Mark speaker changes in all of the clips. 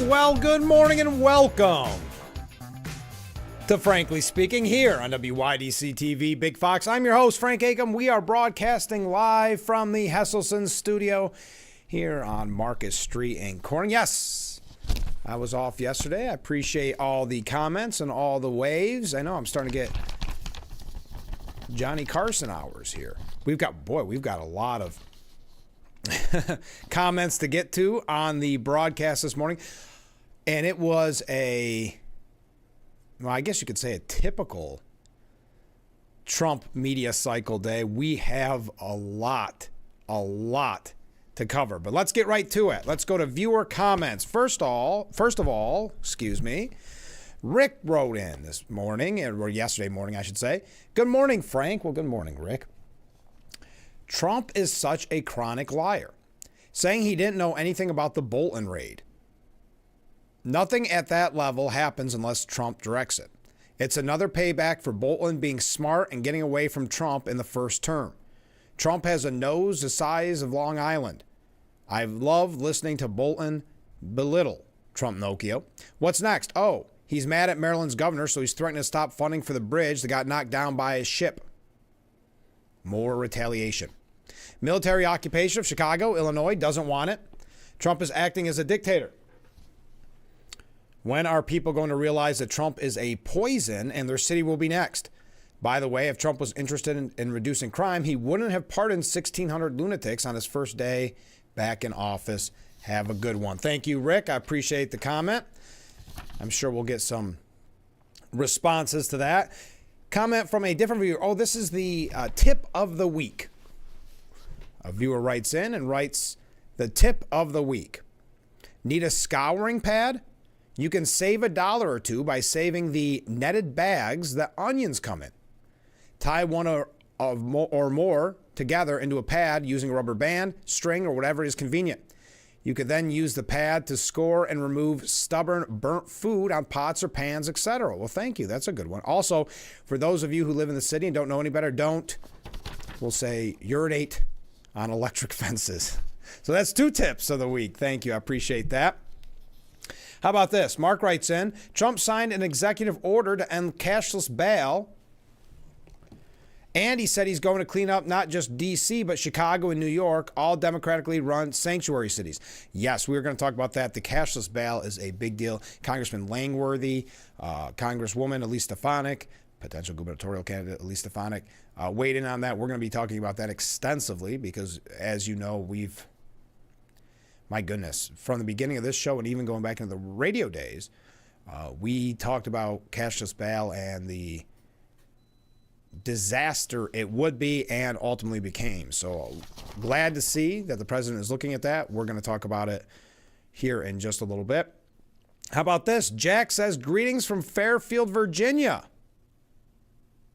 Speaker 1: Well, good morning and welcome to Frankly Speaking here on WYDC TV Big Fox. I'm your host, Frank Acom. We are broadcasting live from the Hesselson studio here on Marcus Street in Corning. Yes, I was off yesterday. I appreciate all the comments and all the waves. I know I'm starting to get Johnny Carson hours here. We've got a lot of comments to get to on the broadcast this morning. And it was I guess you could say a typical Trump media cycle day. We have a lot to cover, but let's get right to it. Let's go to viewer comments. First of all, Rick wrote in this morning, or yesterday morning, I should say. Good morning, Frank. Well, good morning, Rick. Trump is such a chronic liar, saying he didn't know anything about the Bolton raid. Nothing at that level happens unless Trump directs it. It's another payback for Bolton being smart and getting away from Trump in the first term. Trump has a nose the size of Long Island. I love listening to Bolton belittle Trump Nokia. What's next? Oh, he's mad at Maryland's governor, so he's threatening to stop funding for the bridge that got knocked down by his ship. More retaliation. Military occupation of Chicago, Illinois, doesn't want it. Trump is acting as a dictator. When are people going to realize that Trump is a poison and their city will be next? By the way, if Trump was interested in reducing crime, he wouldn't have pardoned 1,600 lunatics on his first day back in office. Have a good one. Thank you, Rick. I appreciate the comment. I'm sure we'll get some responses to that. Comment from a different viewer. Oh, this is the tip of the week. A viewer writes in and writes, the tip of the week. Need a scouring pad? You can save $1 or $2 by saving the netted bags that onions come in. Tie one or more together into a pad using a rubber band, string, or whatever is convenient. You could then use the pad to score and remove stubborn, burnt food on pots or pans, etc. Well, thank you. That's a good one. Also, for those of you who live in the city and don't know any better, we'll say, urinate on electric fences. So that's 2 tips of the week. Thank you. I appreciate that. How about this? Mark writes in, Trump signed an executive order to end cashless bail. And he said he's going to clean up not just D.C., but Chicago and New York, all democratically run sanctuary cities. Yes, we were going to talk about that. The cashless bail is a big deal. Congressman Langworthy, Congresswoman Elise Stefanik, potential gubernatorial candidate Elise Stefanik, weighed in on that. We're going to be talking about that extensively because, as you know, my goodness, from the beginning of this show and even going back into the radio days, we talked about cashless bail and the disaster it would be and ultimately became. So glad to see that the president is looking at that. We're going to talk about it here in just a little bit. How about this? Jack says, greetings from Fairfield, Virginia.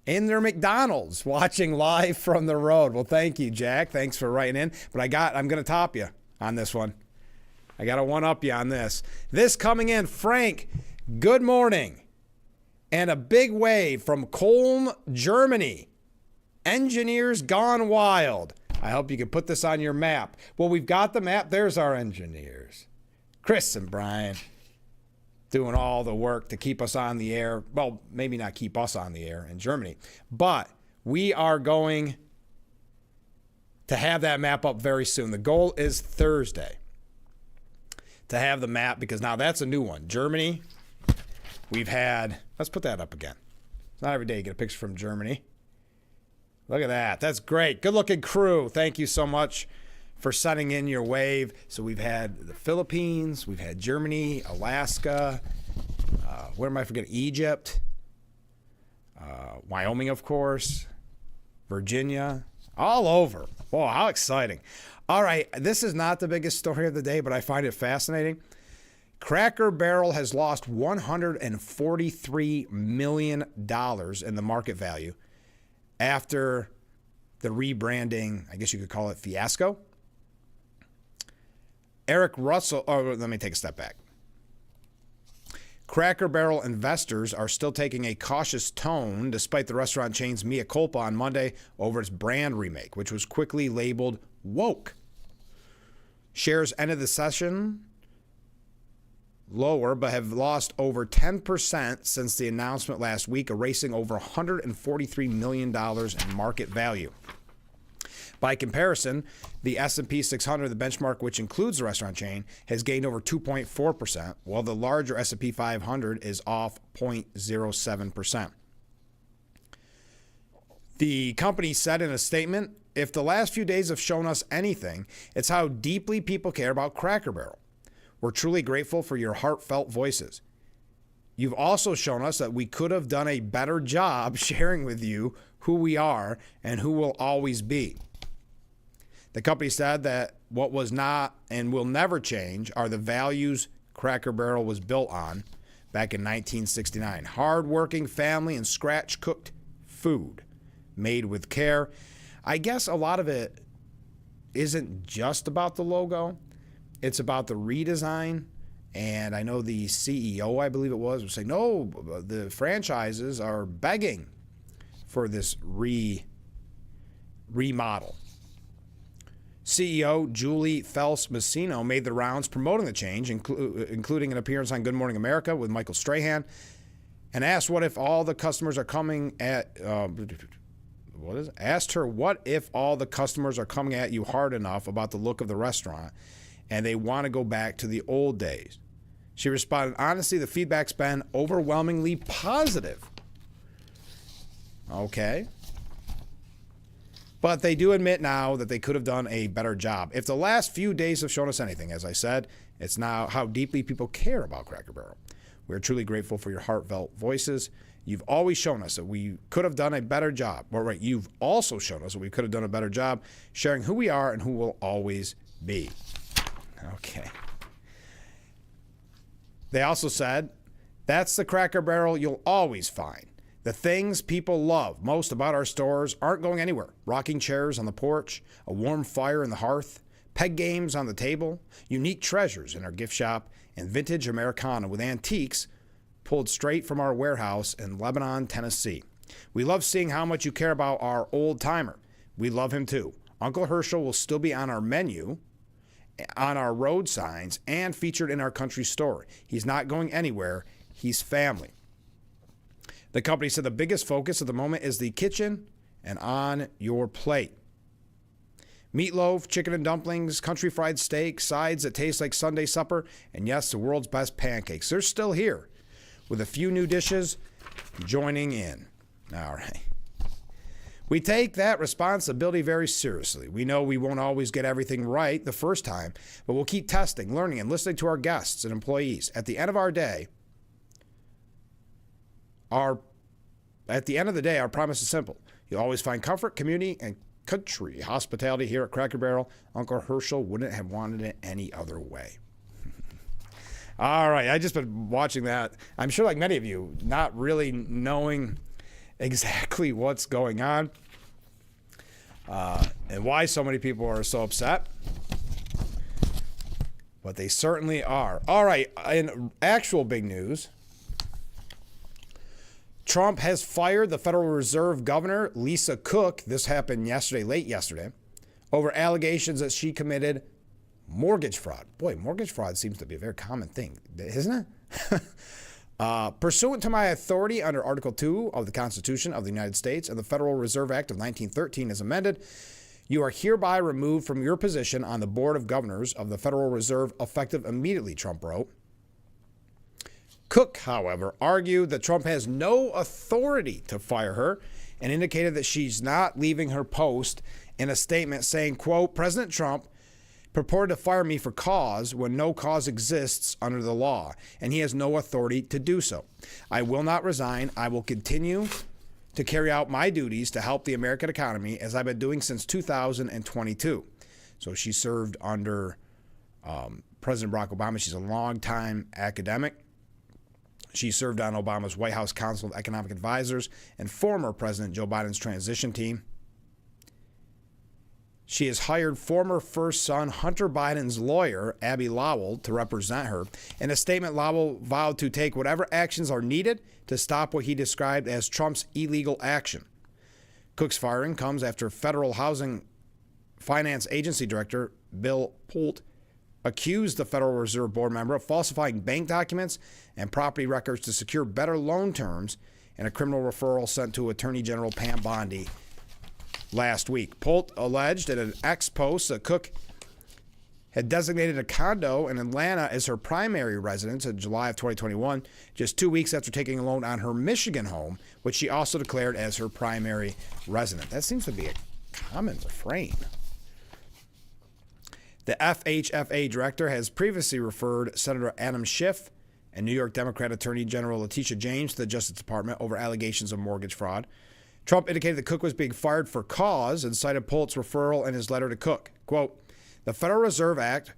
Speaker 1: In their McDonald's, watching live from the road. Well, thank you, Jack. Thanks for writing in. But I'm going to top you on this one. I got to one-up you on this. This coming in, Frank, good morning. And a big wave from Colm, Germany. Engineers gone wild. I hope you can put this on your map. Well, we've got the map. There's our engineers. Chris and Brian doing all the work to keep us on the air. Well, maybe not keep us on the air in Germany. But we are going to have that map up very soon. The goal is Thursday to have the map, because now that's a new one. Germany, let's put that up again. It's not every day you get a picture from Germany. Look at that. That's great. Good looking crew. Thank you so much for sending in your wave. So we've had the Philippines, we've had Germany, Alaska, where am I forgetting? Egypt, Wyoming, of course, Virginia, all over. Whoa, how exciting. All right, this is not the biggest story of the day, but I find it fascinating. Cracker Barrel has lost $143 million in the market value after the rebranding, I guess you could call it, fiasco. Let me take a step back. Cracker Barrel investors are still taking a cautious tone despite the restaurant chain's mea culpa on Monday over its brand remake, which was quickly labeled woke. Shares ended the session lower, but have lost over 10% since the announcement last week, erasing over $143 million in market value. By comparison, the S&P 600, the benchmark which includes the restaurant chain, has gained over 2.4%, while the larger S&P 500 is off 0.07%. The company said in a statement, "If the last few days have shown us anything, it's how deeply people care about Cracker Barrel. We're truly grateful for your heartfelt voices. You've also shown us that we could have done a better job sharing with you who we are and who we'll always be." The company said that what was not and will never change are the values Cracker Barrel was built on back in 1969. Hard-working family and scratch-cooked food made with care. I guess a lot of it isn't just about the logo. It's about the redesign. And I know the CEO, I believe it was saying, no, the franchises are begging for this remodel. CEO Julie Fels-Massino made the rounds promoting the change, including an appearance on Good Morning America with Michael Strahan, and asked what if all the customers are coming at asked her what if all the customers are coming at you hard enough about the look of the restaurant and they want to go back to the old days. She responded, "Honestly, the feedback's been overwhelmingly positive." Okay. But they do admit now that they could have done a better job. If the last few days have shown us anything, as I said, it's now how deeply people care about Cracker Barrel. We're truly grateful for your heartfelt voices. You've always shown us that we could have done a better job. You've also shown us that we could have done a better job sharing who we are and who we'll always be. Okay. They also said, that's the Cracker Barrel you'll always find. The things people love most about our stores aren't going anywhere. Rocking chairs on the porch, a warm fire in the hearth, peg games on the table, unique treasures in our gift shop, and vintage Americana with antiques pulled straight from our warehouse in Lebanon, Tennessee. We love seeing how much you care about our old timer. We love him too. Uncle Herschel will still be on our menu, on our road signs, and featured in our country store. He's not going anywhere. He's family. The company said the biggest focus at the moment is the kitchen and on your plate. Meatloaf, chicken and dumplings, country fried steak, sides that taste like Sunday supper, and yes, the world's best pancakes. They're still here with a few new dishes joining in. All right. We take that responsibility very seriously. We know we won't always get everything right the first time, but we'll keep testing, learning, and listening to our guests and employees. At the end of the day, our promise is simple. You'll always find comfort, community, and country hospitality here at Cracker Barrel. Uncle Herschel wouldn't have wanted it any other way. All right, I just been watching that. I'm sure like many of you, not really knowing exactly what's going on and why so many people are so upset. But they certainly are. All right, in actual big news, Trump has fired the Federal Reserve Governor, Lisa Cook. This happened late yesterday, over allegations that she committed mortgage fraud. Boy, mortgage fraud seems to be a very common thing, isn't it? Pursuant to my authority under Article 2 of the Constitution of the United States and the Federal Reserve Act of 1913 as amended, you are hereby removed from your position on the Board of Governors of the Federal Reserve effective immediately, Trump wrote. Cook, however, argued that Trump has no authority to fire her and indicated that she's not leaving her post in a statement saying, quote, President Trump purported to fire me for cause when no cause exists under the law, and he has no authority to do so. I will not resign. I will continue to carry out my duties to help the American economy as I've been doing since 2022. So she served under President Barack Obama. She's a longtime academic. She served on Obama's White House Council of Economic Advisors and former President Joe Biden's transition team. She has hired former first son Hunter Biden's lawyer, Abby Lowell, to represent her. In a statement, Lowell vowed to take whatever actions are needed to stop what he described as Trump's illegal action. Cook's firing comes after Federal Housing Finance Agency Director Bill Poult accused the Federal Reserve Board member of falsifying bank documents and property records to secure better loan terms in a criminal referral sent to Attorney General Pam Bondi last week. Polt alleged in an X post that Cook had designated a condo in Atlanta as her primary residence in July of 2021, just 2 weeks after taking a loan on her Michigan home, which she also declared as her primary residence. That seems to be a common refrain. The FHFA director has previously referred Senator Adam Schiff and New York Democrat Attorney General Letitia James to the Justice Department over allegations of mortgage fraud. Trump indicated that Cook was being fired for cause and cited Polt's referral in his letter to Cook. Quote, "The Federal Reserve Act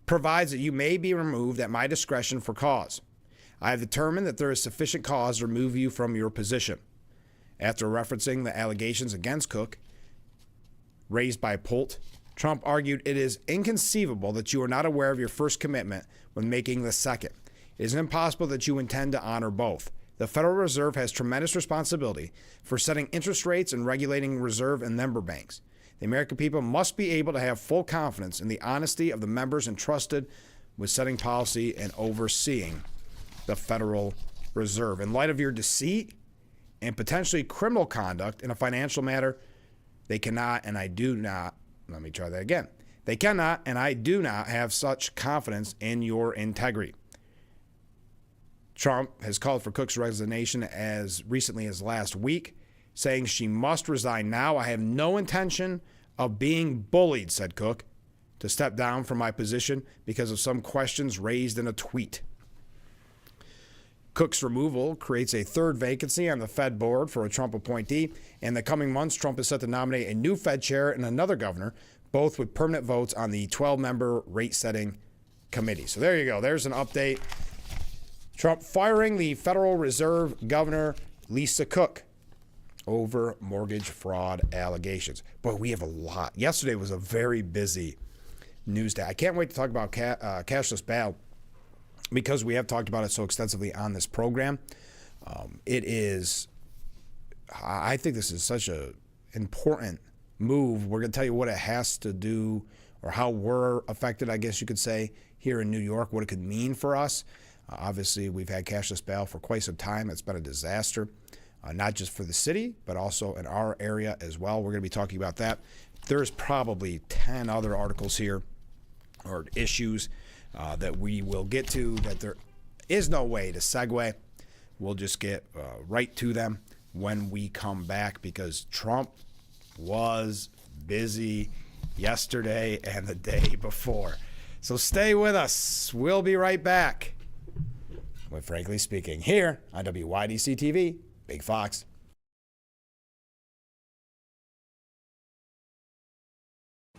Speaker 1: provides that you may be removed at my discretion for cause. I have determined that there is sufficient cause to remove you from your position." After referencing the allegations against Cook raised by Polt, Trump argued it is inconceivable that you are not aware of your first commitment when making the second. It is impossible that you intend to honor both. The Federal Reserve has tremendous responsibility for setting interest rates and regulating reserve and member banks. The American people must be able to have full confidence in the honesty of the members entrusted with setting policy and overseeing the Federal Reserve. In light of your deceit and potentially criminal conduct in a financial matter, they cannot, and I do not, let me try that again. They cannot, and I do not have such confidence in your integrity. Trump has called for Cook's resignation as recently as last week, saying she must resign now. "I have no intention of being bullied," said Cook, "to step down from my position because of some questions raised in a tweet." Cook's removal creates a third vacancy on the Fed board for a Trump appointee. In the coming months, Trump is set to nominate a new Fed chair and another governor, both with permanent votes on the 12-member rate-setting committee. So there you go. There's an update. Trump firing the Federal Reserve Governor Lisa Cook over mortgage fraud allegations. Boy, we have a lot. Yesterday was a very busy news day. I can't wait to talk about cashless bail, because we have talked about it so extensively on this program. I think this is such an important move. We're going to tell you what it has to do, or how we're affected, I guess you could say, here in New York, what it could mean for us. Obviously, we've had cashless bail for quite some time. It's been a disaster, not just for the city, but also in our area as well. We're going to be talking about that. There's probably 10 other articles here, or issues, that we will get to, that there is no way to segue. We'll just get right to them when we come back, because Trump was busy yesterday and the day before. So stay with us. We'll be right back with Frankly Speaking here on WYDC TV, Big Fox.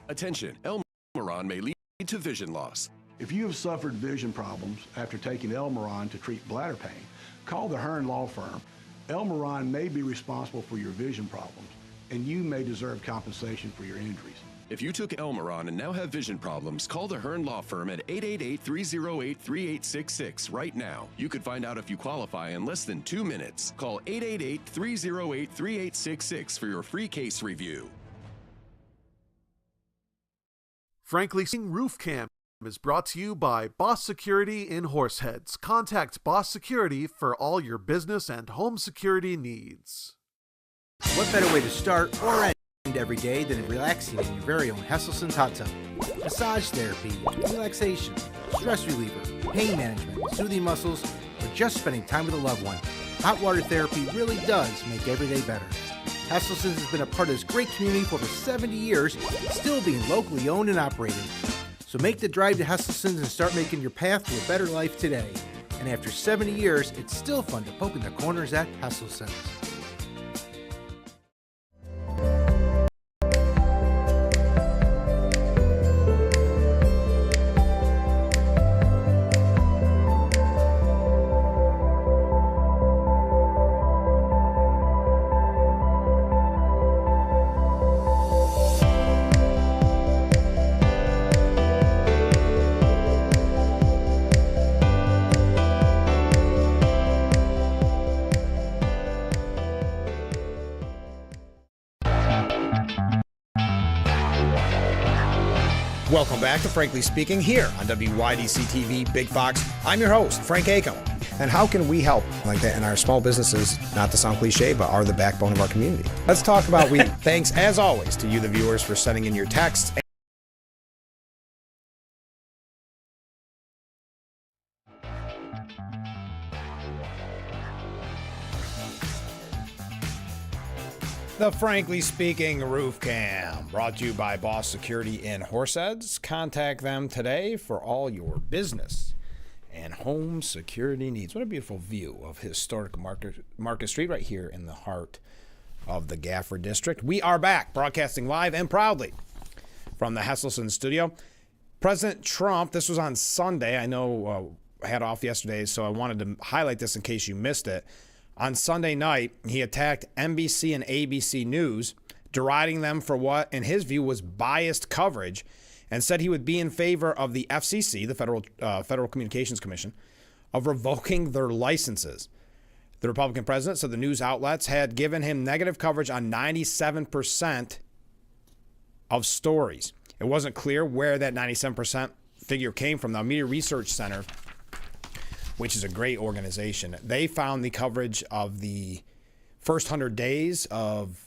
Speaker 2: Attention, Elmeron may lead to vision loss.
Speaker 3: If you have suffered vision problems after taking Elmeron to treat bladder pain, call the Hearn Law Firm. Elmeron may be responsible for your vision problems, and you may deserve compensation for your injuries.
Speaker 2: If you took Elmeron and now have vision problems, call the Hearn Law Firm at 888-308-3866 right now. You could find out if you qualify in less than 2 minutes. Call 888-308-3866 for your free case review.
Speaker 4: Frankly Speaking Roof Cam is brought to you by Boss Security in Horseheads. Contact Boss Security for all your business and home security needs.
Speaker 5: What better way to start or end every day than relaxing in your very own Hesselson's hot tub? Massage therapy, relaxation, stress reliever, pain management, soothing muscles, or just spending time with a loved one. Hot water therapy really does make every day better. Hesselson's has been a part of this great community for over 70 years, still being locally owned and operated. So make the drive to Hesselson's and start making your path to a better life today. And after 70 years, it's still fun to poke in the corners at Hesselson's.
Speaker 1: Welcome back to Frankly Speaking here on WYDC TV Big Fox. I'm your host, Frank Acom. And how can we help like that in our small businesses, not to sound cliche, but are the backbone of our community? Let's talk about thanks, as always, to you, the viewers, for sending in your texts. The Frankly Speaking Roof Cam, brought to you by Boss Security in Horseheads. Contact them today for all your business and home security needs. What a beautiful view of historic Market Street right here in the heart of the Gafford District. We are back, broadcasting live and proudly from the Hesselson studio. President Trump, this was on Sunday. I know I had off yesterday, so I wanted to highlight this in case you missed it. On Sunday night, he attacked NBC and ABC News, deriding them for what, in his view, was biased coverage, and said he would be in favor of the FCC, the Federal Communications Commission, of revoking their licenses. The Republican president said the news outlets had given him negative coverage on 97% of stories. It wasn't clear where that 97% figure came from. The Media Research Center, which is a great organization, they found the coverage of the first 100 days of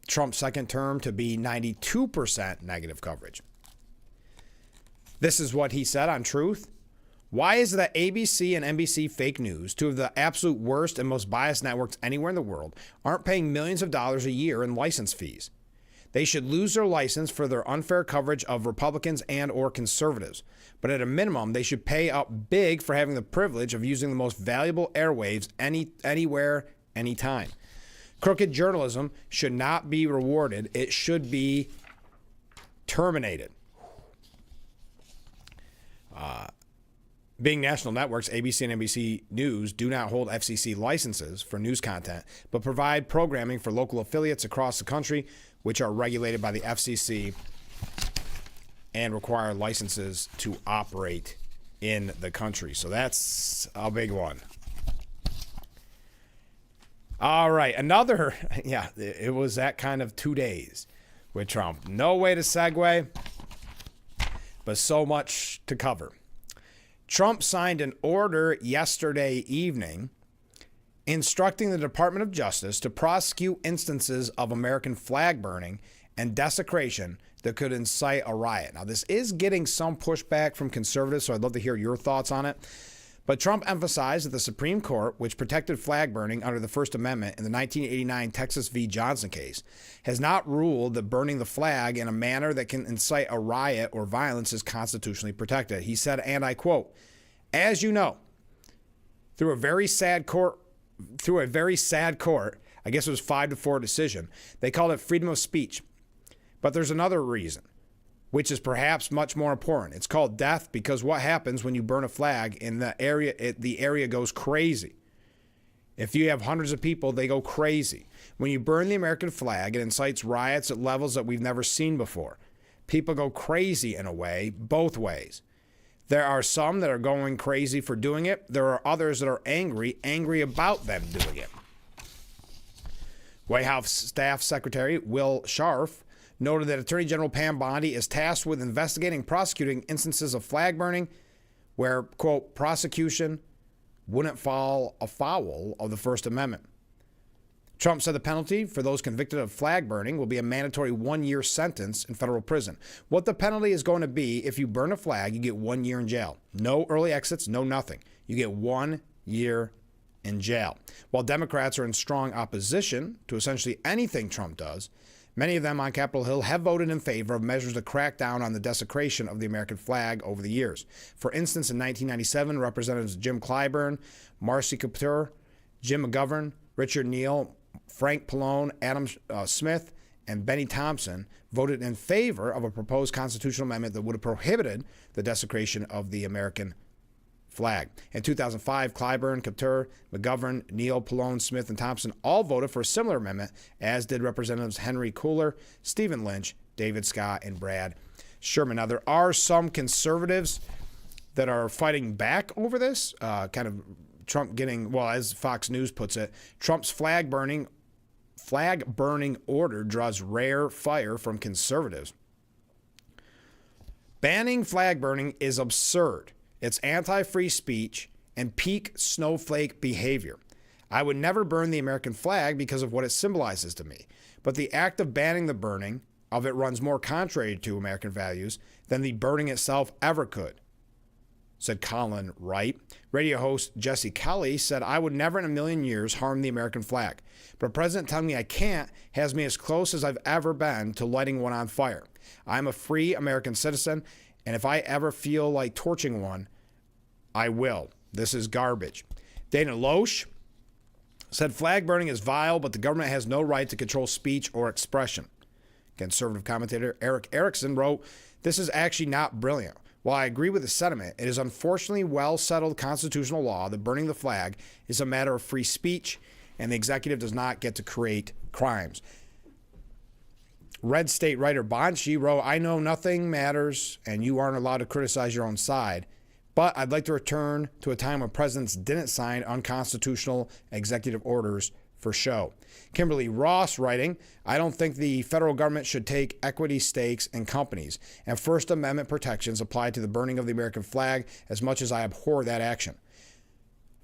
Speaker 1: Trump's second term to be 92% negative coverage. This is what he said on Truth. Why is it that ABC and NBC fake news, two of the absolute worst and most biased networks anywhere in the world, aren't paying millions of dollars a year in license fees? They should lose their license for their unfair coverage of Republicans and or conservatives. But at a minimum, they should pay up big for having the privilege of using the most valuable airwaves anywhere, anytime. Crooked journalism should not be rewarded. It should be terminated. Being national networks, ABC and NBC News do not hold FCC licenses for news content, but provide programming for local affiliates across the country, which are regulated by the FCC and require licenses to operate in the country. So that's a big one. All right, it was that kind of 2 days with Trump. No way to segue, but so much to cover. Trump signed an order yesterday evening instructing the Department of Justice to prosecute instances of American flag burning and desecration that could incite a riot. Now, this is getting some pushback from conservatives, so I'd love to hear your thoughts on it. But Trump emphasized that the Supreme Court, which protected flag burning under the First Amendment in the 1989 Texas v. Johnson case, has not ruled that burning the flag in a manner that can incite a riot or violence is constitutionally protected. He said, and I quote, "As you know, through a very sad court, I guess it was 5-4 decision, they called it freedom of speech. But there's another reason, which is perhaps much more important. It's called death because what happens when you burn a flag in the area, the area goes crazy. If you have hundreds of people, they go crazy. When you burn the American flag, it incites riots at levels that we've never seen before. People go crazy in a way, both ways. There are some that are going crazy for doing it. There are others that are angry about them doing it." White House Staff Secretary Will Scharf noted that Attorney General Pam Bondi is tasked with investigating and prosecuting instances of flag burning where, quote, prosecution wouldn't fall afoul of the First Amendment. Trump said the penalty for those convicted of flag burning will be a mandatory 1-year sentence in federal prison. What the penalty is going to be, if you burn a flag, you get 1 year in jail. No early exits, no nothing. You get 1 year in jail. While Democrats are in strong opposition to essentially anything Trump does, many of them on Capitol Hill have voted in favor of measures to crack down on the desecration of the American flag over the years. For instance, in 1997, Representatives Jim Clyburn, Marcy Kaptur, Jim McGovern, Richard Neal, Frank Pallone, Adam Smith, and Benny Thompson voted in favor of a proposed constitutional amendment that would have prohibited the desecration of the American flag. In 2005, Clyburn, Kaptur, McGovern, Neal, Pallone, Smith, and Thompson all voted for a similar amendment, as did Representatives Henry Cooler, Stephen Lynch, David Scott, and Brad Sherman. Now, there are some conservatives that are fighting back over this, kind of Trump getting, well, as Fox News puts it, Trump's flag burning order draws rare fire from conservatives. Banning flag burning is absurd. It's anti-free speech and peak snowflake behavior. I would never burn the American flag because of what it symbolizes to me. But the act of banning the burning of it runs more contrary to American values than the burning itself ever could, said Colin Wright. Radio host Jesse Kelly said, I would never in a million years harm the American flag. But a president telling me I can't has me as close as I've ever been to lighting one on fire. I'm a free American citizen, and if I ever feel like torching one, I will. This is garbage. Dana Loesch said flag burning is vile, but the government has no right to control speech or expression. Conservative commentator Eric Erickson wrote, this is actually not brilliant. While I agree with the sentiment, it is unfortunately well-settled constitutional law that burning the flag is a matter of free speech, and the executive does not get to create crimes. Red State writer Bonchi wrote, I know nothing matters, and you aren't allowed to criticize your own side. But I'd like to return to a time when presidents didn't sign unconstitutional executive orders for show. Kimberly Ross writing, I don't think the federal government should take equity stakes in companies, and First Amendment protections apply to the burning of the American flag as much as I abhor that action.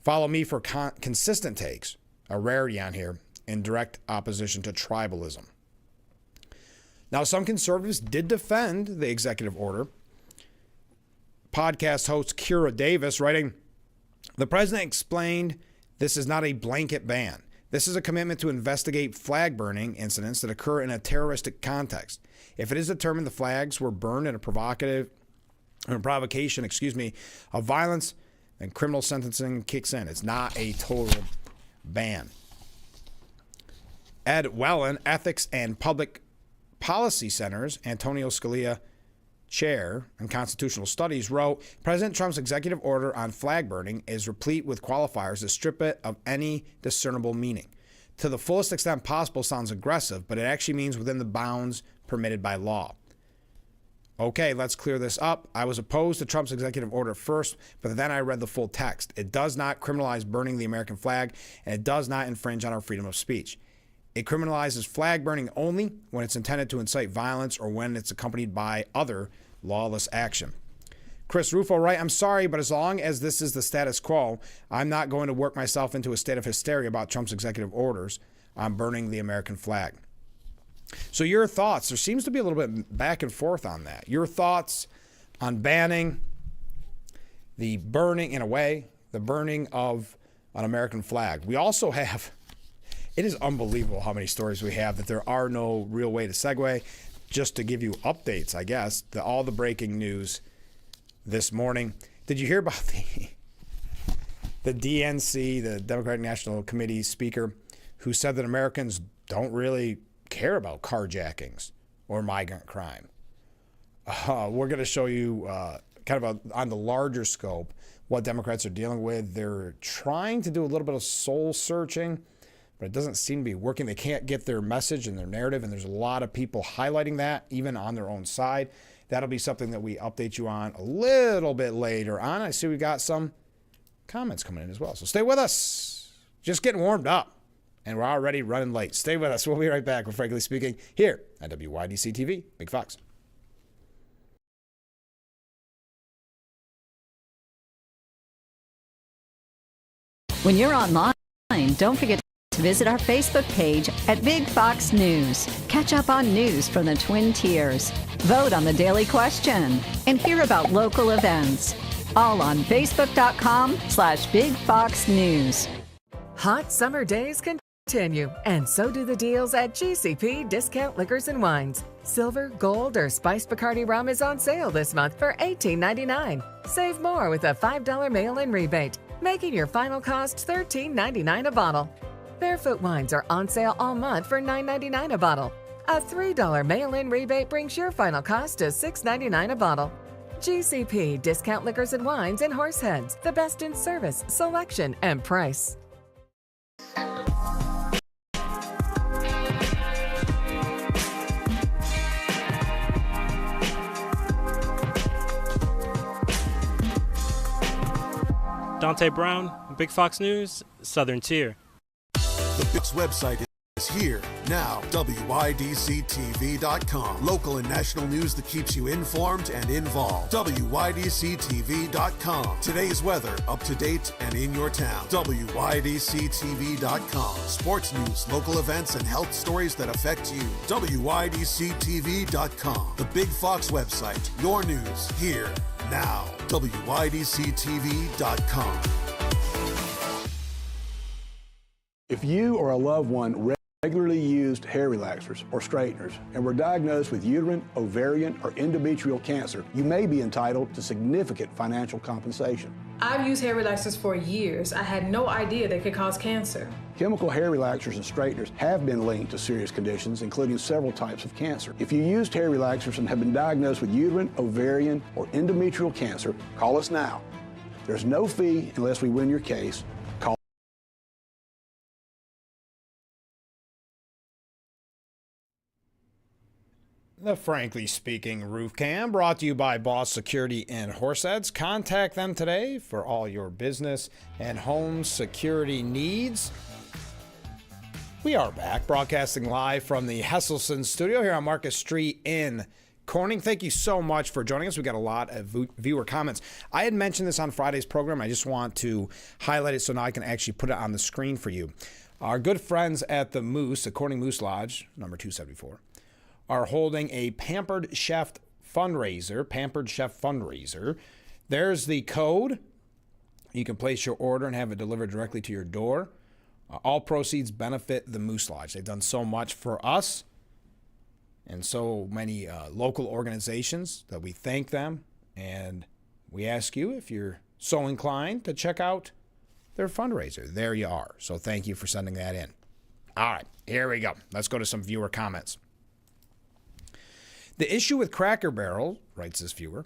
Speaker 1: Follow me for consistent takes, a rarity on here, in direct opposition to tribalism. Now, some conservatives did defend the executive order. Podcast host Kira Davis writing, the president explained this is not a blanket ban. This is a commitment to investigate flag burning incidents that occur in a terroristic context. If it is determined the flags were burned in a provocation, of violence, then criminal sentencing kicks in. It's not a total ban. Ed Wellen, Ethics and Public Policy Center's Antonio Scalia Chair in Constitutional Studies wrote, President Trump's executive order on flag burning is replete with qualifiers that strip it of any discernible meaning. To the fullest extent possible sounds aggressive, but it actually means within the bounds permitted by law. Okay, let's clear this up. I was opposed to Trump's executive order first, but then I read the full text. It does not criminalize burning the American flag, and it does not infringe on our freedom of speech. It criminalizes flag burning only when it's intended to incite violence or when it's accompanied by other lawless action. Chris Rufo writes, I'm sorry, but as long as this is the status quo, I'm not going to work myself into a state of hysteria about Trump's executive orders on burning the American flag. So your thoughts, there seems to be a little bit back and forth on that. Your thoughts on banning the burning, in a way, the burning of an American flag. We also have, it is unbelievable how many stories we have that there are no real way to segue. Just to give you updates, I guess, all the breaking news this morning. Did you hear about the DNC, the Democratic National Committee speaker, who said that Americans don't really care about carjackings or migrant crime? We're going to show you on the larger scope what Democrats are dealing with. They're trying to do a little bit of soul searching, but it doesn't seem to be working. They can't get their message and their narrative, and there's a lot of people highlighting that, even on their own side. That'll be something that we update you on a little bit later on. I see we got some comments coming in as well, so stay with us. Just getting warmed up, and we're already running late. Stay with us. We'll be right back with Frankly Speaking here at WYDC TV. Big Fox.
Speaker 6: When you're online, don't forget to visit our Facebook page at Big Fox News. Catch up on news from the Twin Tiers. Vote on the daily question and hear about local events. All on Facebook.com/Big Fox News.
Speaker 7: Hot summer days continue, and so do the deals at GCP Discount Liquors and Wines. Silver, gold, or spiced Bacardi rum is on sale this month for $18.99. Save more with a $5 mail-in rebate, making your final cost $13.99 a bottle. Barefoot wines are on sale all month for $9.99 a bottle. A $3 mail-in rebate brings your final cost to $6.99 a bottle. GCP Discount Liquors and Wines in Horseheads, the best in service, selection, and price.
Speaker 8: Dante Brown, Big Fox News, Southern Tier.
Speaker 9: The Bix website is
Speaker 4: It's here, now. WYDCTV.com. Local and national news that keeps you informed and involved. WYDCTV.com. Today's weather, up to date and in your town. WYDCTV.com. Sports news, local events, and health stories that affect you. WYDCTV.com. The Big Fox website. Your news, here, now. WYDCTV.com.
Speaker 3: If you or a loved one regularly used hair relaxers or straighteners and were diagnosed with uterine, ovarian, or endometrial cancer, you may be entitled to significant financial compensation.
Speaker 8: I've used hair relaxers for years. I had no idea they could cause cancer.
Speaker 3: Chemical hair relaxers and straighteners have been linked to serious conditions, including several types of cancer. If you used hair relaxers and have been diagnosed with uterine, ovarian, or endometrial cancer, call us now. There's no fee unless we win your case.
Speaker 1: The Frankly Speaking Roof Cam, brought to you by Boss Security in Horseheads. Contact them today for all your business and home security needs. We are back, broadcasting live from the Hesselson studio here on Market Street in Corning. Thank you so much for joining us. We got a lot of viewer comments. I had mentioned this on Friday's program. I just want to highlight it so now I can actually put it on the screen for you. Our good friends at the Moose, the Corning Moose Lodge, number 274, are holding a Pampered Chef fundraiser. There's the code. You can place your order and have it delivered directly to your door. All proceeds benefit the Moose Lodge. They've done so much for us and so many local organizations that we thank them. And we ask you, if you're so inclined, to check out their fundraiser. There you are. So thank you for sending that in. All right, here we go. Let's go to some viewer comments. The issue with Cracker Barrel, writes this viewer,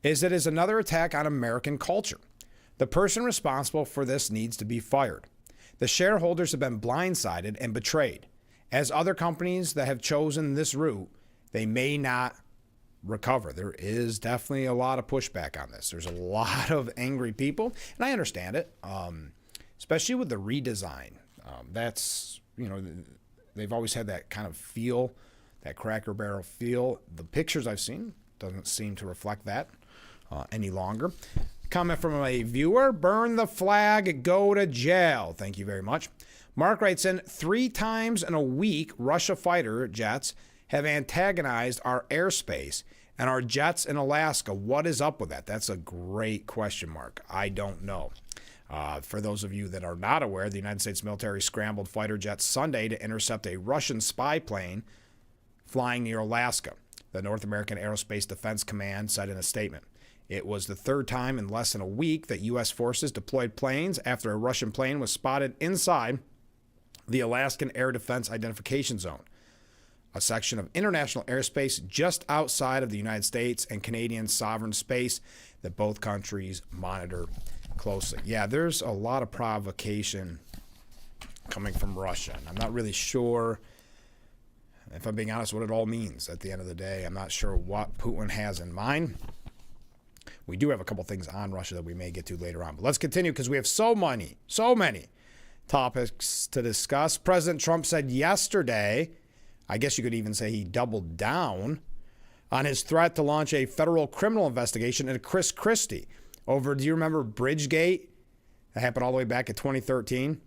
Speaker 1: is it is another attack on American culture. The person responsible for this needs to be fired. The shareholders have been blindsided and betrayed. As other companies that have chosen this route, they may not recover. There is definitely a lot of pushback on this. There's a lot of angry people, and I understand it, especially with the redesign. That's, they've always had that kind of feel, that Cracker Barrel feel. The pictures I've seen doesn't seem to reflect that any longer. Comment from a viewer: burn the flag, go to jail. Thank you very much. Mark writes in, 3 times in a week, Russia fighter jets have antagonized our airspace and our jets in Alaska. What is up with that? That's a great question, Mark. I don't know. For those of you that are not aware, the United States military scrambled fighter jets Sunday to intercept a Russian spy plane flying near Alaska, the North American Aerospace Defense Command said in a statement. It was the 3rd time in less than a week that U.S. forces deployed planes after a Russian plane was spotted inside the Alaskan Air Defense Identification Zone, a section of international airspace just outside of the United States and Canadian sovereign space that both countries monitor closely. Yeah, there's a lot of provocation coming from Russia, and I'm not really sure, if I'm being honest, what it all means at the end of the day. I'm not sure what Putin has in mind. We do have a couple things on Russia that we may get to later on. But let's continue because we have so many topics to discuss. President Trump said yesterday, I guess you could even say he doubled down on his threat to launch a federal criminal investigation into Chris Christie over, do you remember Bridgegate? That happened all the way back in 2013.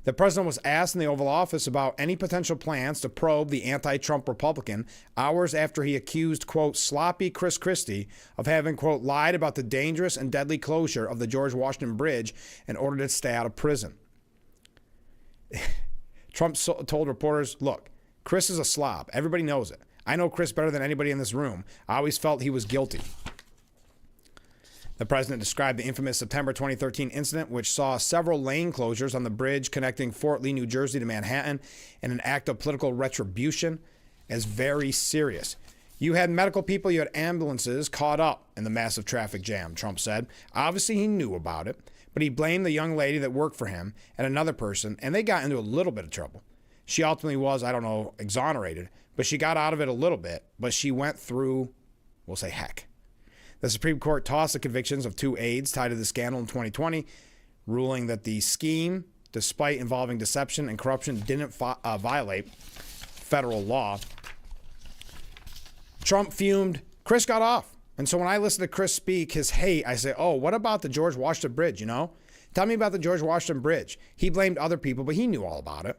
Speaker 1: The president was asked in the Oval Office about any potential plans to probe the anti-Trump Republican hours after he accused, quote, sloppy Chris Christie of having, quote, lied about the dangerous and deadly closure of the George Washington Bridge in order to stay out of prison. Trump told reporters, look, Chris is a slob. Everybody knows it. I know Chris better than anybody in this room. I always felt he was guilty. The president described the infamous September 2013 incident, which saw several lane closures on the bridge connecting Fort Lee, New Jersey to Manhattan, in an act of political retribution, as very serious. You had medical people, you had ambulances caught up in the massive traffic jam, Trump said. Obviously, he knew about it, but he blamed the young lady that worked for him and another person, and they got into a little bit of trouble. She ultimately was, exonerated, but she got out of it a little bit, but she went through, we'll say, heck. The Supreme Court tossed the convictions of 2 aides tied to the scandal in 2020, ruling that the scheme despite involving deception and corruption, didn't violate federal law. Trump fumed. Chris got off. And so when I listen to Chris speak his hate, I say, oh, what about the George Washington Bridge, you know? Tell me about the George Washington Bridge. He blamed other people, but he knew all about it.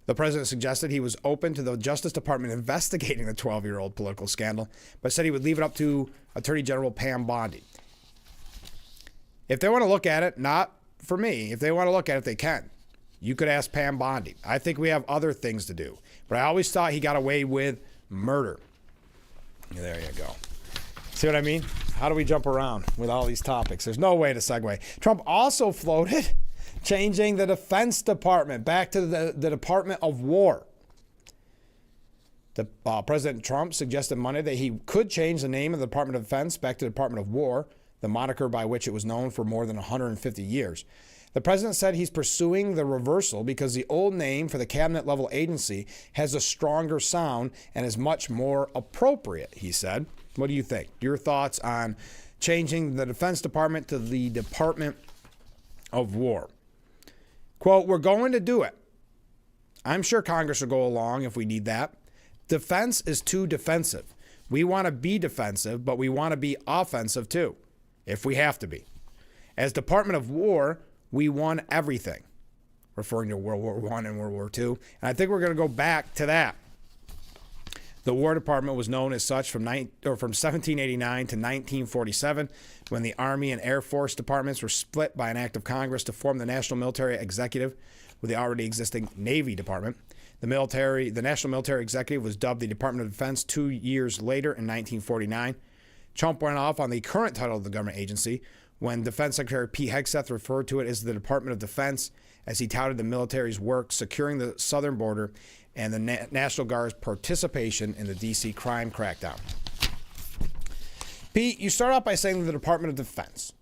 Speaker 1: The president suggested he was open to the Justice Department investigating the 12-year-old political scandal, but said he would leave it up to Attorney General Pam Bondi. If they want to look at it, not for me. If they want to look at it, they can. You could ask Pam Bondi. I think we have other things to do. But I always thought he got away with murder. There you go. See what I mean? How do we jump around with all these topics? There's no way to segue. Trump also floated changing the Defense Department back to the Department of War. President Trump suggested Monday that he could change the name of the Department of Defense back to the Department of War, the moniker by which it was known for more than 150 years. The president said he's pursuing the reversal because the old name for the cabinet-level agency has a stronger sound and is much more appropriate, he said. What do you think? Your thoughts on changing the Defense Department to the Department of War? Quote, we're going to do it. I'm sure Congress will go along if we need that. Defense is too defensive. We want to be defensive, but we want to be offensive too, if we have to be. As Department of War, we won everything, referring to World War I and World War II. And I think we're going to go back to that. The War Department was known as such from 1789 to 1947, when the Army and Air Force departments were split by an act of Congress to form the National Military Executive with the already existing Navy Department. The National Military Executive was dubbed the Department of Defense 2 years later in 1949. Trump went off on the current title of the government agency when Defense Secretary Pete Hegseth referred to it as the Department of Defense, as he touted the military's work securing the southern border and the National Guard's participation in the D.C. crime crackdown. Pete, you start out by saying the Department of Defense,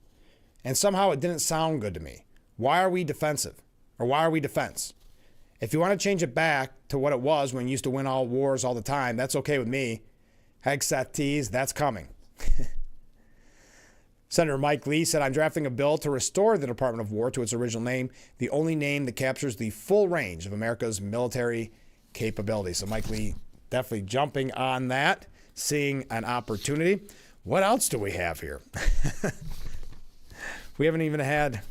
Speaker 1: and somehow it didn't sound good to me. Why are we defensive? Or why are we defense? If you want to change it back to what it was when you used to win all wars all the time, that's okay with me. Hegseth tease, that's coming. Senator Mike Lee said, I'm drafting a bill to restore the Department of War to its original name, the only name that captures the full range of America's military capability. So Mike Lee definitely jumping on that, seeing an opportunity. What else do we have here? We haven't even had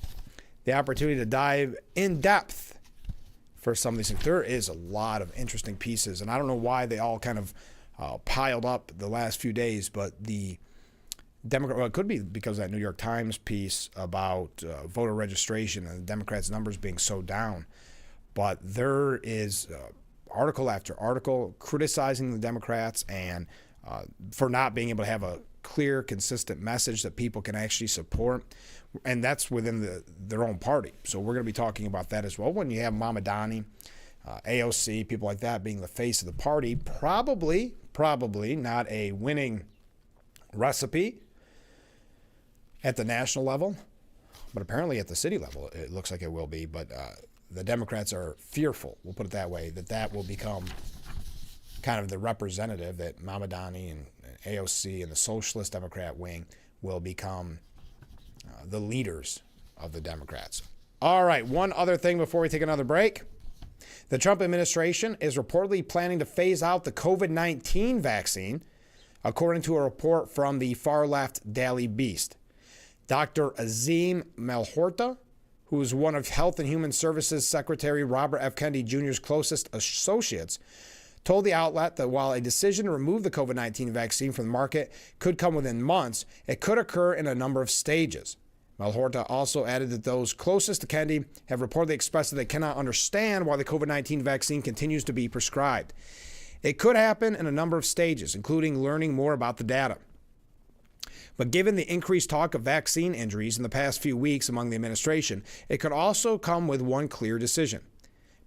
Speaker 1: the opportunity to dive in depth for some of these things. There is a lot of interesting pieces, and I don't know why they all kind of piled up the last few days, but the Democrat, well, it could be because of that New York Times piece about voter registration and the Democrats' numbers being so down. But there is article after article criticizing the Democrats and for not being able to have a clear, consistent message that people can actually support. And that's within their own party. So we're going to be talking about that as well. When you have Mamdani, AOC, people like that being the face of the party, probably not a winning recipe at the national level, but apparently at the city level, it looks like it will be. But the Democrats are fearful, we'll put it that way, that will become kind of the representative, that Mamdani and AOC and the Socialist Democrat wing will become the leaders of the Democrats. All right, one other thing before we take another break. The Trump administration is reportedly planning to phase out the COVID-19 vaccine, according to a report from the far-left Daily Beast. Dr. Azim Malhotra, who is one of Health and Human Services Secretary Robert F. Kennedy Jr.'s closest associates, told the outlet that while a decision to remove the COVID-19 vaccine from the market could come within months, it could occur in a number of stages. Malhotra also added that those closest to Kennedy have reportedly expressed that they cannot understand why the COVID-19 vaccine continues to be prescribed. It could happen in a number of stages, including learning more about the data. But given the increased talk of vaccine injuries in the past few weeks among the administration, it could also come with one clear decision.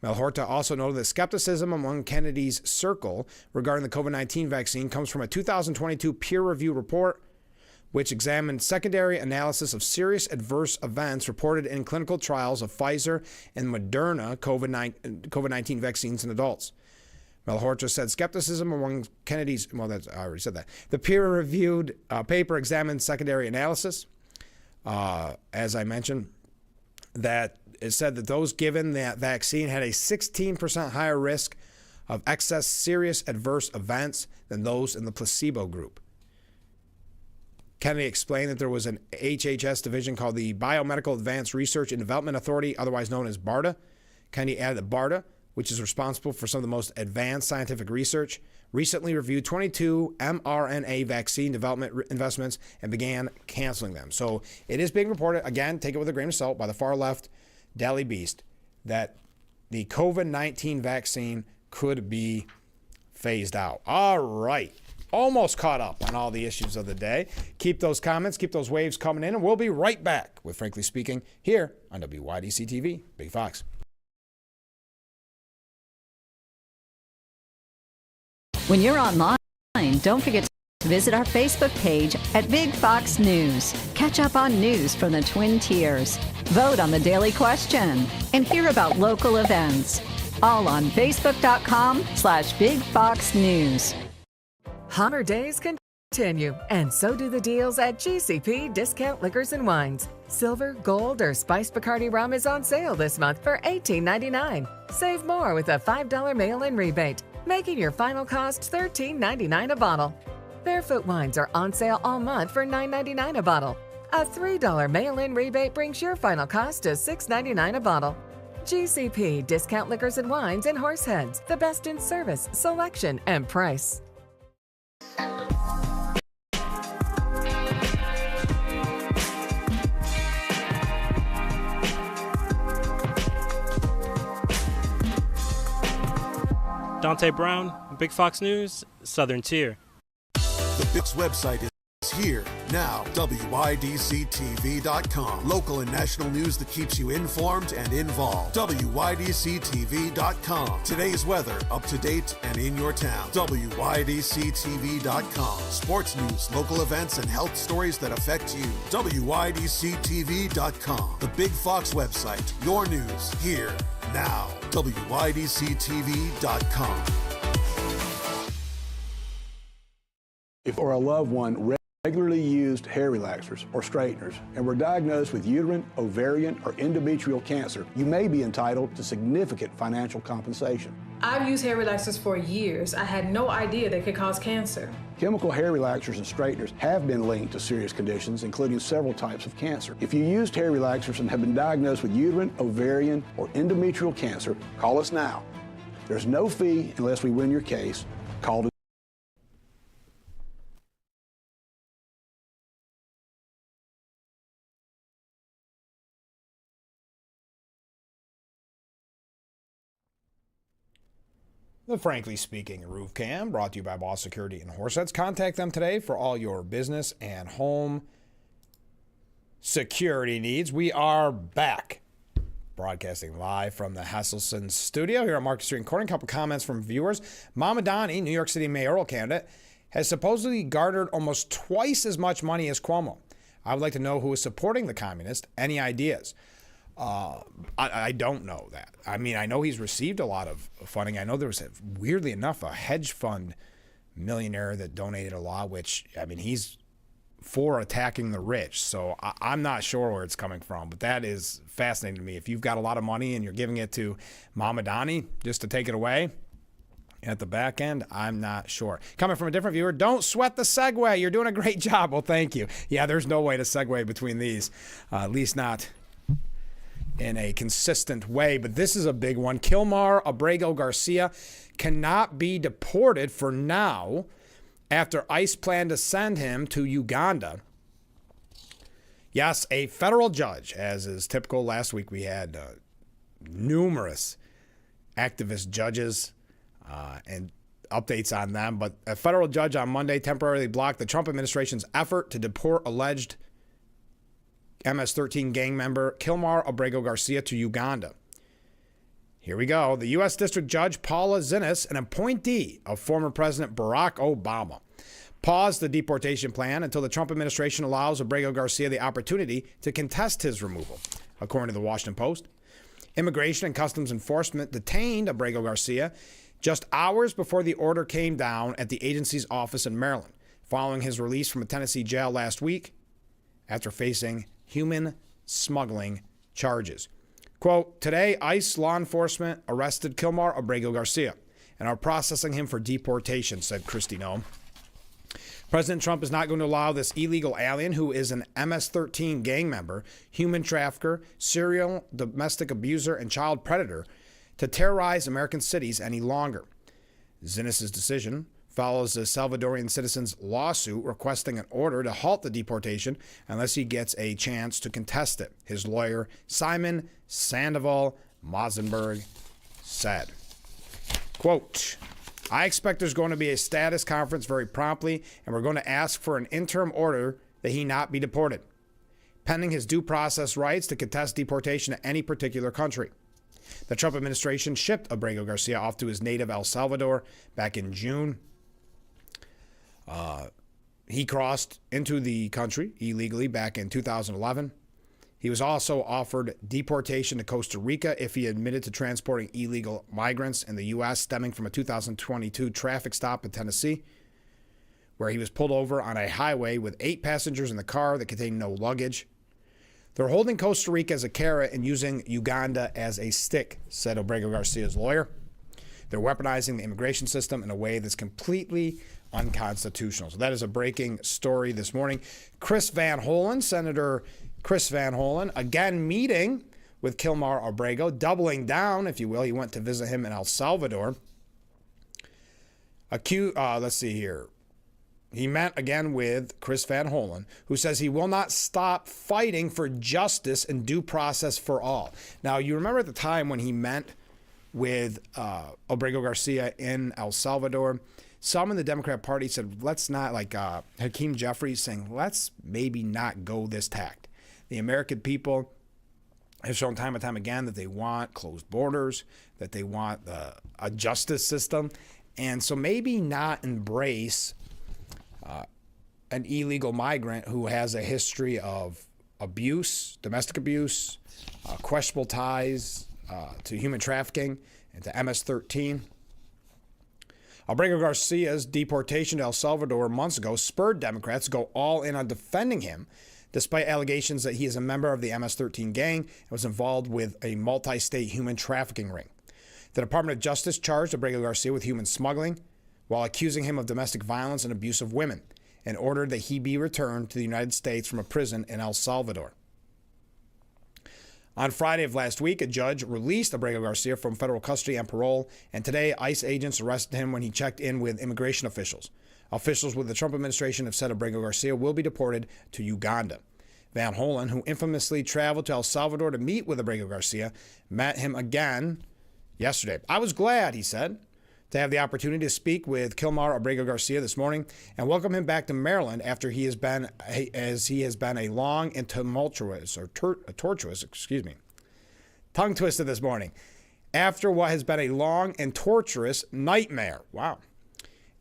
Speaker 1: Malhotra also noted that skepticism among Kennedy's circle regarding the COVID-19 vaccine comes from a 2022 peer-reviewed report which examined secondary analysis of serious adverse events reported in clinical trials of Pfizer and Moderna COVID-19 vaccines in adults. Malhotra said skepticism among Kennedy's, I already said that. The peer-reviewed paper examined secondary analysis, as I mentioned, that it said that those given that vaccine had a 16% higher risk of excess serious adverse events than those in the placebo group. Kennedy explained that there was an HHS division called the Biomedical Advanced Research and Development Authority, otherwise known as BARDA. Kennedy added that BARDA, which is responsible for some of the most advanced scientific research, recently reviewed 22 mRNA vaccine development investments and began canceling them. So it is being reported, again, take it with a grain of salt, by the far left Daily Beast, that the COVID-19 vaccine could be phased out. All right. Almost caught up on all the issues of the day. Keep those comments, keep those waves coming in, and we'll be right back with Frankly Speaking here on WYDC TV, Big Fox.
Speaker 6: When you're online, don't forget to visit our Facebook page at Big Fox News. Catch up on news from the Twin Tiers. Vote on the daily question and hear about local events. All on Facebook.com/Big Fox News.
Speaker 7: Hummer days continue, and so do the deals at GCP Discount Liquors and Wines. Silver, gold, or spiced Bacardi rum is on sale this month for $18.99. Save more with a $5 mail-in rebate, making your final cost $13.99 a bottle. Barefoot wines are on sale all month for $9.99 a bottle. A $3 mail-in rebate brings your final cost to $6.99 a bottle. GCP Discount Liquors and Wines in Horseheads, the best in service, selection, and price.
Speaker 9: Dante Brown, Big Fox News, Southern Tier.
Speaker 4: The Big's website is here now. WYDCTV.com. Local and national news that keeps you informed and involved. WYDCTV.com. Today's weather, up to date and in your town. WYDCTV.com. Sports news, local events, and health stories that affect you. WYDCTV.com. The Big Fox website. Your news here now. WYDCTV.com.
Speaker 3: If or a loved one regularly used hair relaxers or straighteners and were diagnosed with uterine, ovarian, or endometrial cancer, you may be entitled to significant financial compensation.
Speaker 8: I've used hair relaxers for years. I had no idea they could cause cancer.
Speaker 3: Chemical hair relaxers and straighteners have been linked to serious conditions, including several types of cancer. If you used hair relaxers and have been diagnosed with uterine, ovarian, or endometrial cancer, call us now. There's no fee unless we win your case. Call to
Speaker 1: The Frankly Speaking Roof Cam, brought to you by Boss Security in Horseheads. Contact them today for all your business and home security needs. We are back, broadcasting live from the Hesselson studio here on Market Street and Corning. A couple comments from viewers. Mamadani, New York City mayoral candidate, has supposedly garnered almost twice as much money as Cuomo. I would like to know who is supporting the communist. Any ideas? I don't know that. I mean, I know he's received a lot of funding. I know there was, weirdly enough, a hedge fund millionaire that donated a lot, which, I mean, he's for attacking the rich. So I'm not sure where it's coming from, but that is fascinating to me. If you've got a lot of money and you're giving it to Mamadani just to take it away at the back end, I'm not sure. Coming from a different viewer, don't sweat the segue. You're doing a great job. Well, thank you. Yeah, there's no way to segue between these, at least not in a consistent way, but this is a big one. Kilmar Abrego Garcia cannot be deported for now after ICE plan to send him to Uganda. Yes, a federal judge, as is typical. Last week we had numerous activist judges and updates on them, but a federal judge on Monday temporarily blocked the Trump administration's effort to deport alleged MS-13 gang member Kilmar Abrego Garcia to Uganda. Here we go. The U.S. District Judge Paula Zinnes, an appointee of former President Barack Obama, paused the deportation plan until the Trump administration allows Abrego Garcia the opportunity to contest his removal, according to the Washington Post. Immigration and Customs Enforcement detained Abrego Garcia just hours before the order came down at the agency's office in Maryland, following his release from a Tennessee jail last week after facing human smuggling charges. Quote, today, ICE law enforcement arrested Kilmar Abrego Garcia and are processing him for deportation, said Kristi Noem. President Trump is not going to allow this illegal alien, who is an MS-13 gang member, human trafficker, serial domestic abuser, and child predator, to terrorize American cities any longer. Zinnes' decision follows the Salvadorian citizen's lawsuit requesting an order to halt the deportation unless he gets a chance to contest it, his lawyer, Simon Sandoval Mazenberg, said. Quote, I expect there's going to be a status conference very promptly, and we're going to ask for an interim order that he not be deported, pending his due process rights to contest deportation to any particular country. The Trump administration shipped Abrego Garcia off to his native El Salvador back in June. He crossed into the country illegally back in 2011. He was also offered deportation to Costa Rica if he admitted to transporting illegal migrants in the U.S. stemming from a 2022 traffic stop in Tennessee, where he was pulled over on a highway with 8 passengers in the car that contained no luggage. They're holding Costa Rica as a carrot and using Uganda as a stick, said Abrego Garcia's lawyer. They're weaponizing the immigration system in a way that's completely unconstitutional. So that is a breaking story this morning. Senator Chris Van Hollen, again meeting with Kilmar Abrego, doubling down, if you will. He went to visit him in El Salvador. Let's see here. He met again with Chris Van Hollen, who says he will not stop fighting for justice and due process for all. Now, you remember at the time when he met with Abrego Garcia in El Salvador, some in the Democrat Party said, let's not, like Hakeem Jeffries saying, let's maybe not go this tact. The American people have shown time and time again that they want closed borders, that they want a justice system, and so maybe not embrace an illegal migrant who has a history of abuse, domestic abuse, questionable ties to human trafficking and to MS-13. Abrego Garcia's deportation to El Salvador months ago spurred Democrats to go all in on defending him, despite allegations that he is a member of the MS-13 gang and was involved with a multi-state human trafficking ring. The Department of Justice charged Abrego Garcia with human smuggling while accusing him of domestic violence and abuse of women, and ordered that he be returned to the United States from a prison in El Salvador. On Friday of last week, a judge released Abrego Garcia from federal custody and parole, and today ICE agents arrested him when he checked in with immigration officials. Officials with the Trump administration have said Abrego Garcia will be deported to Uganda. Van Hollen, who infamously traveled to El Salvador to meet with Abrego Garcia, met him again yesterday. I was glad, he said, to have the opportunity to speak with Kilmar Abrego Garcia this morning and welcome him back to Maryland after he has been a long and tumultuous, or tortuous, tongue twisted this morning, after what has been a long and torturous nightmare. Wow.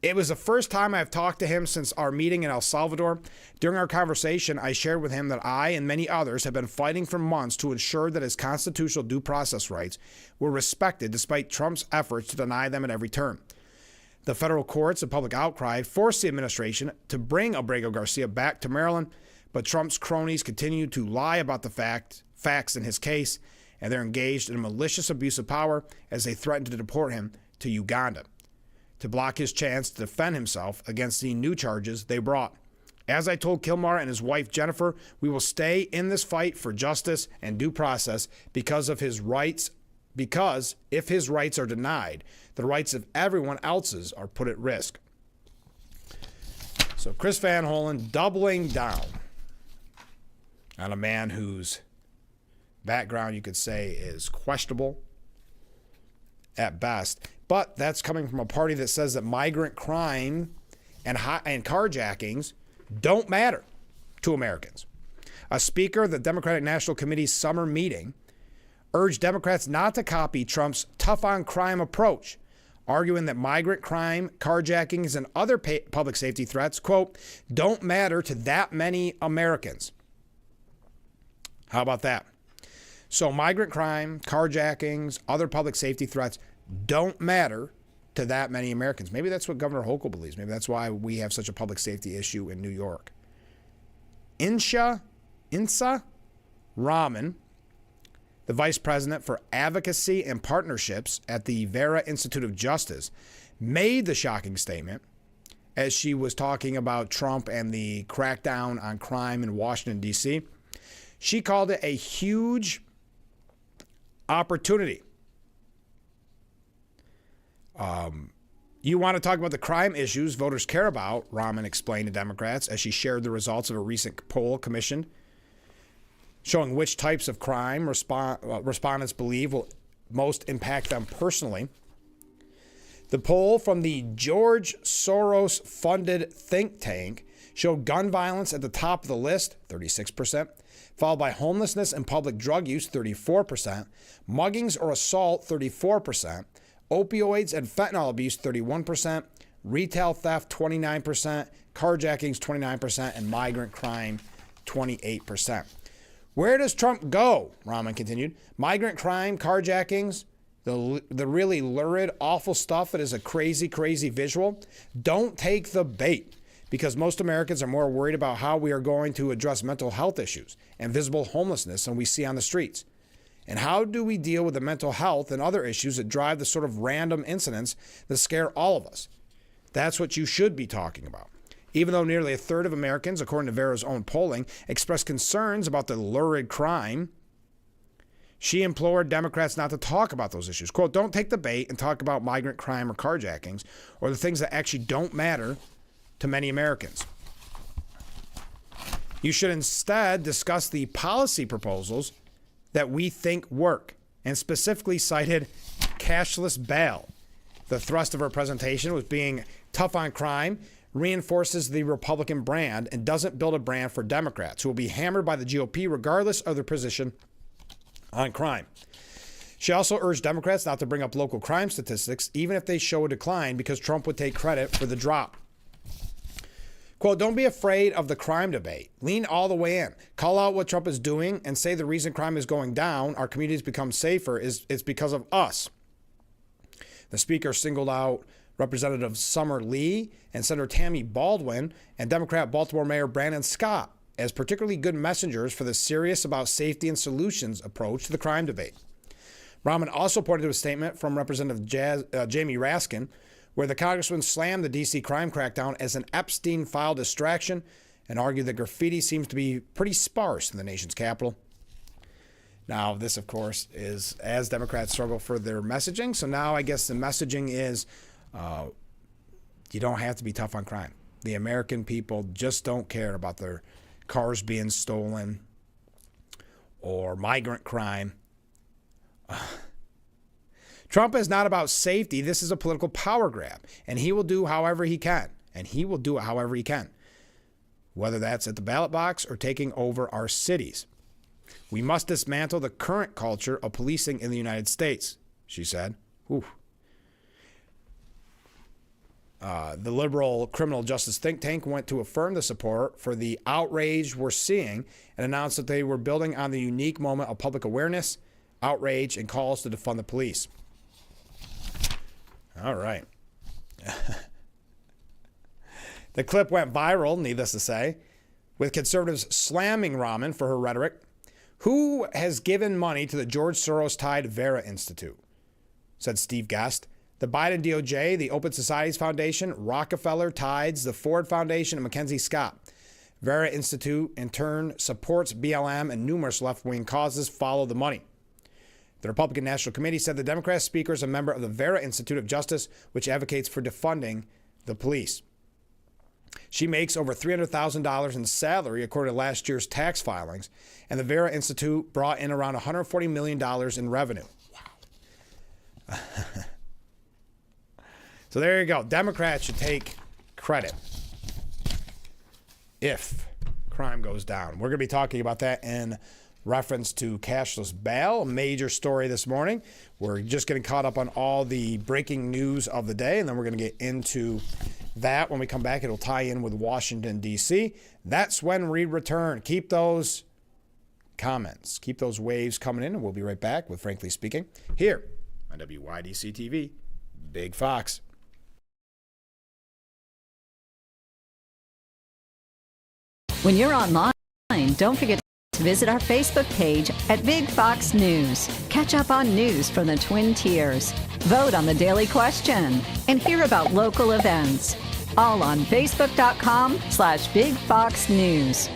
Speaker 1: It was the first time I've talked to him since our meeting in El Salvador. During our conversation, I shared with him that I and many others have been fighting for months to ensure that his constitutional due process rights were respected despite Trump's efforts to deny them at every turn. The federal courts and public outcry forced the administration to bring Abrego Garcia back to Maryland, but Trump's cronies continue to lie about the facts in his case, and they're engaged in a malicious abuse of power as they threaten to deport him to Uganda to block his chance to defend himself against the new charges they brought. As I told Kilmar and his wife Jennifer, we will stay in this fight for justice and due process because if his rights are denied, the rights of everyone else's are put at risk. So Chris Van Hollen doubling down on a man whose background you could say is questionable at best. But that's coming from a party that says that migrant crime and carjackings don't matter to Americans. A speaker of the Democratic National Committee's summer meeting urged Democrats not to copy Trump's tough-on-crime approach, arguing that migrant crime, carjackings, and other public safety threats, quote, don't matter to that many Americans. How about that? So migrant crime, carjackings, other public safety threats don't matter to that many Americans. Maybe that's what Governor Hochul believes. Maybe that's why we have such a public safety issue in New York. Insa Rahman, the vice president for advocacy and partnerships at the Vera Institute of Justice, made the shocking statement as she was talking about Trump and the crackdown on crime in Washington, D.C. She called it a huge opportunity. You want to talk about the crime issues voters care about, Rahman explained to Democrats as she shared the results of a recent poll commissioned showing which types of crime respondents believe will most impact them personally. The poll from the George Soros-funded think tank showed gun violence at the top of the list, 36%, followed by homelessness and public drug use, 34%, muggings or assault, 34%, opioids and fentanyl abuse, 31%, retail theft, 29%, carjackings, 29%, and migrant crime, 28%. Where does Trump go? Rahman continued. Migrant crime, carjackings, the really lurid, awful stuff that is a crazy, crazy visual. Don't take the bait, because most Americans are more worried about how we are going to address mental health issues and visible homelessness than we see on the streets. And how do we deal with the mental health and other issues that drive the sort of random incidents that scare all of us? That's what you should be talking about. Even though nearly a third of Americans, according to Vera's own polling, expressed concerns about the lurid crime, she implored Democrats not to talk about those issues. Quote, don't take the bait and talk about migrant crime or carjackings or the things that actually don't matter to many Americans. You should instead discuss the policy proposals that we think work, and specifically cited cashless bail. The thrust of her presentation was being tough on crime reinforces the Republican brand and doesn't build a brand for Democrats who will be hammered by the GOP regardless of their position on crime. She also urged Democrats not to bring up local crime statistics, even if they show a decline, because Trump would take credit for the drop. Quote, don't be afraid of the crime debate. Lean all the way in. Call out what Trump is doing and say the reason crime is going down, our communities become safer, is because of us. The speaker singled out Representative Summer Lee and Senator Tammy Baldwin and Democrat Baltimore Mayor Brandon Scott as particularly good messengers for the serious about safety and solutions approach to the crime debate. Rahman also pointed to a statement from Representative Jamie Raskin, where the congressman slammed the D.C. crime crackdown as an Epstein file distraction and argued that graffiti seems to be pretty sparse in the nation's capital. Now, this, of course, is as Democrats struggle for their messaging. So now I guess the messaging is you don't have to be tough on crime. The American people just don't care about their cars being stolen or migrant crime. Trump is not about safety. This is a political power grab, and he will do however he can, and he will do it however he can, whether that's at the ballot box or taking over our cities. We must dismantle the current culture of policing in the United States, she said. Ooh. The liberal criminal justice think tank went to affirm the support for the outrage we're seeing and announced that they were building on the unique moment of public awareness, outrage, and calls to defund the police. All right. The clip went viral, needless to say, with conservatives slamming Rahman for her rhetoric. Who has given money to the George Soros-tied Vera Institute? Said Steve Guest. The Biden DOJ, the Open Societies Foundation, Rockefeller, Tides, the Ford Foundation, and Mackenzie Scott. Vera Institute, in turn, supports BLM and numerous left-wing causes follow the money. The Republican National Committee said the Democrat speaker is a member of the Vera Institute of Justice, which advocates for defunding the police. She makes over $300,000 in salary, according to last year's tax filings, and the Vera Institute brought in around $140 million in revenue. Wow. So there you go. Democrats should take credit if crime goes down. We're going to be talking about that in reference to cashless bail, a major story this morning. We're just getting caught up on all the breaking news of the day, and then we're going to get into that when we come back. It'll tie in with Washington, D.C. That's when we return. Keep those comments, keep those waves coming in, and we'll be right back with Frankly Speaking here on WYDC TV, Big Fox.
Speaker 6: When you're online, don't forget to visit our Facebook page at Big Fox News. Catch up on news from the Twin Tiers. Vote on the daily question and hear about local events. All on Facebook.com/Big Fox News.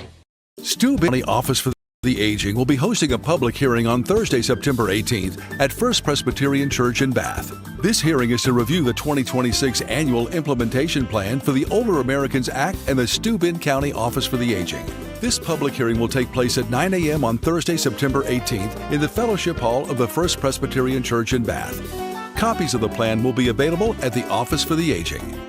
Speaker 10: Stu County Office for the Aging will be hosting a public hearing on Thursday, September 18th at First Presbyterian Church in Bath. This hearing is to review the 2026 annual implementation plan for the Older Americans Act and the Steuben County Office for the Aging. This public hearing will take place at 9 a.m. on Thursday, September 18th in the Fellowship Hall of the First Presbyterian Church in Bath. Copies of the plan will be available at the Office for the Aging.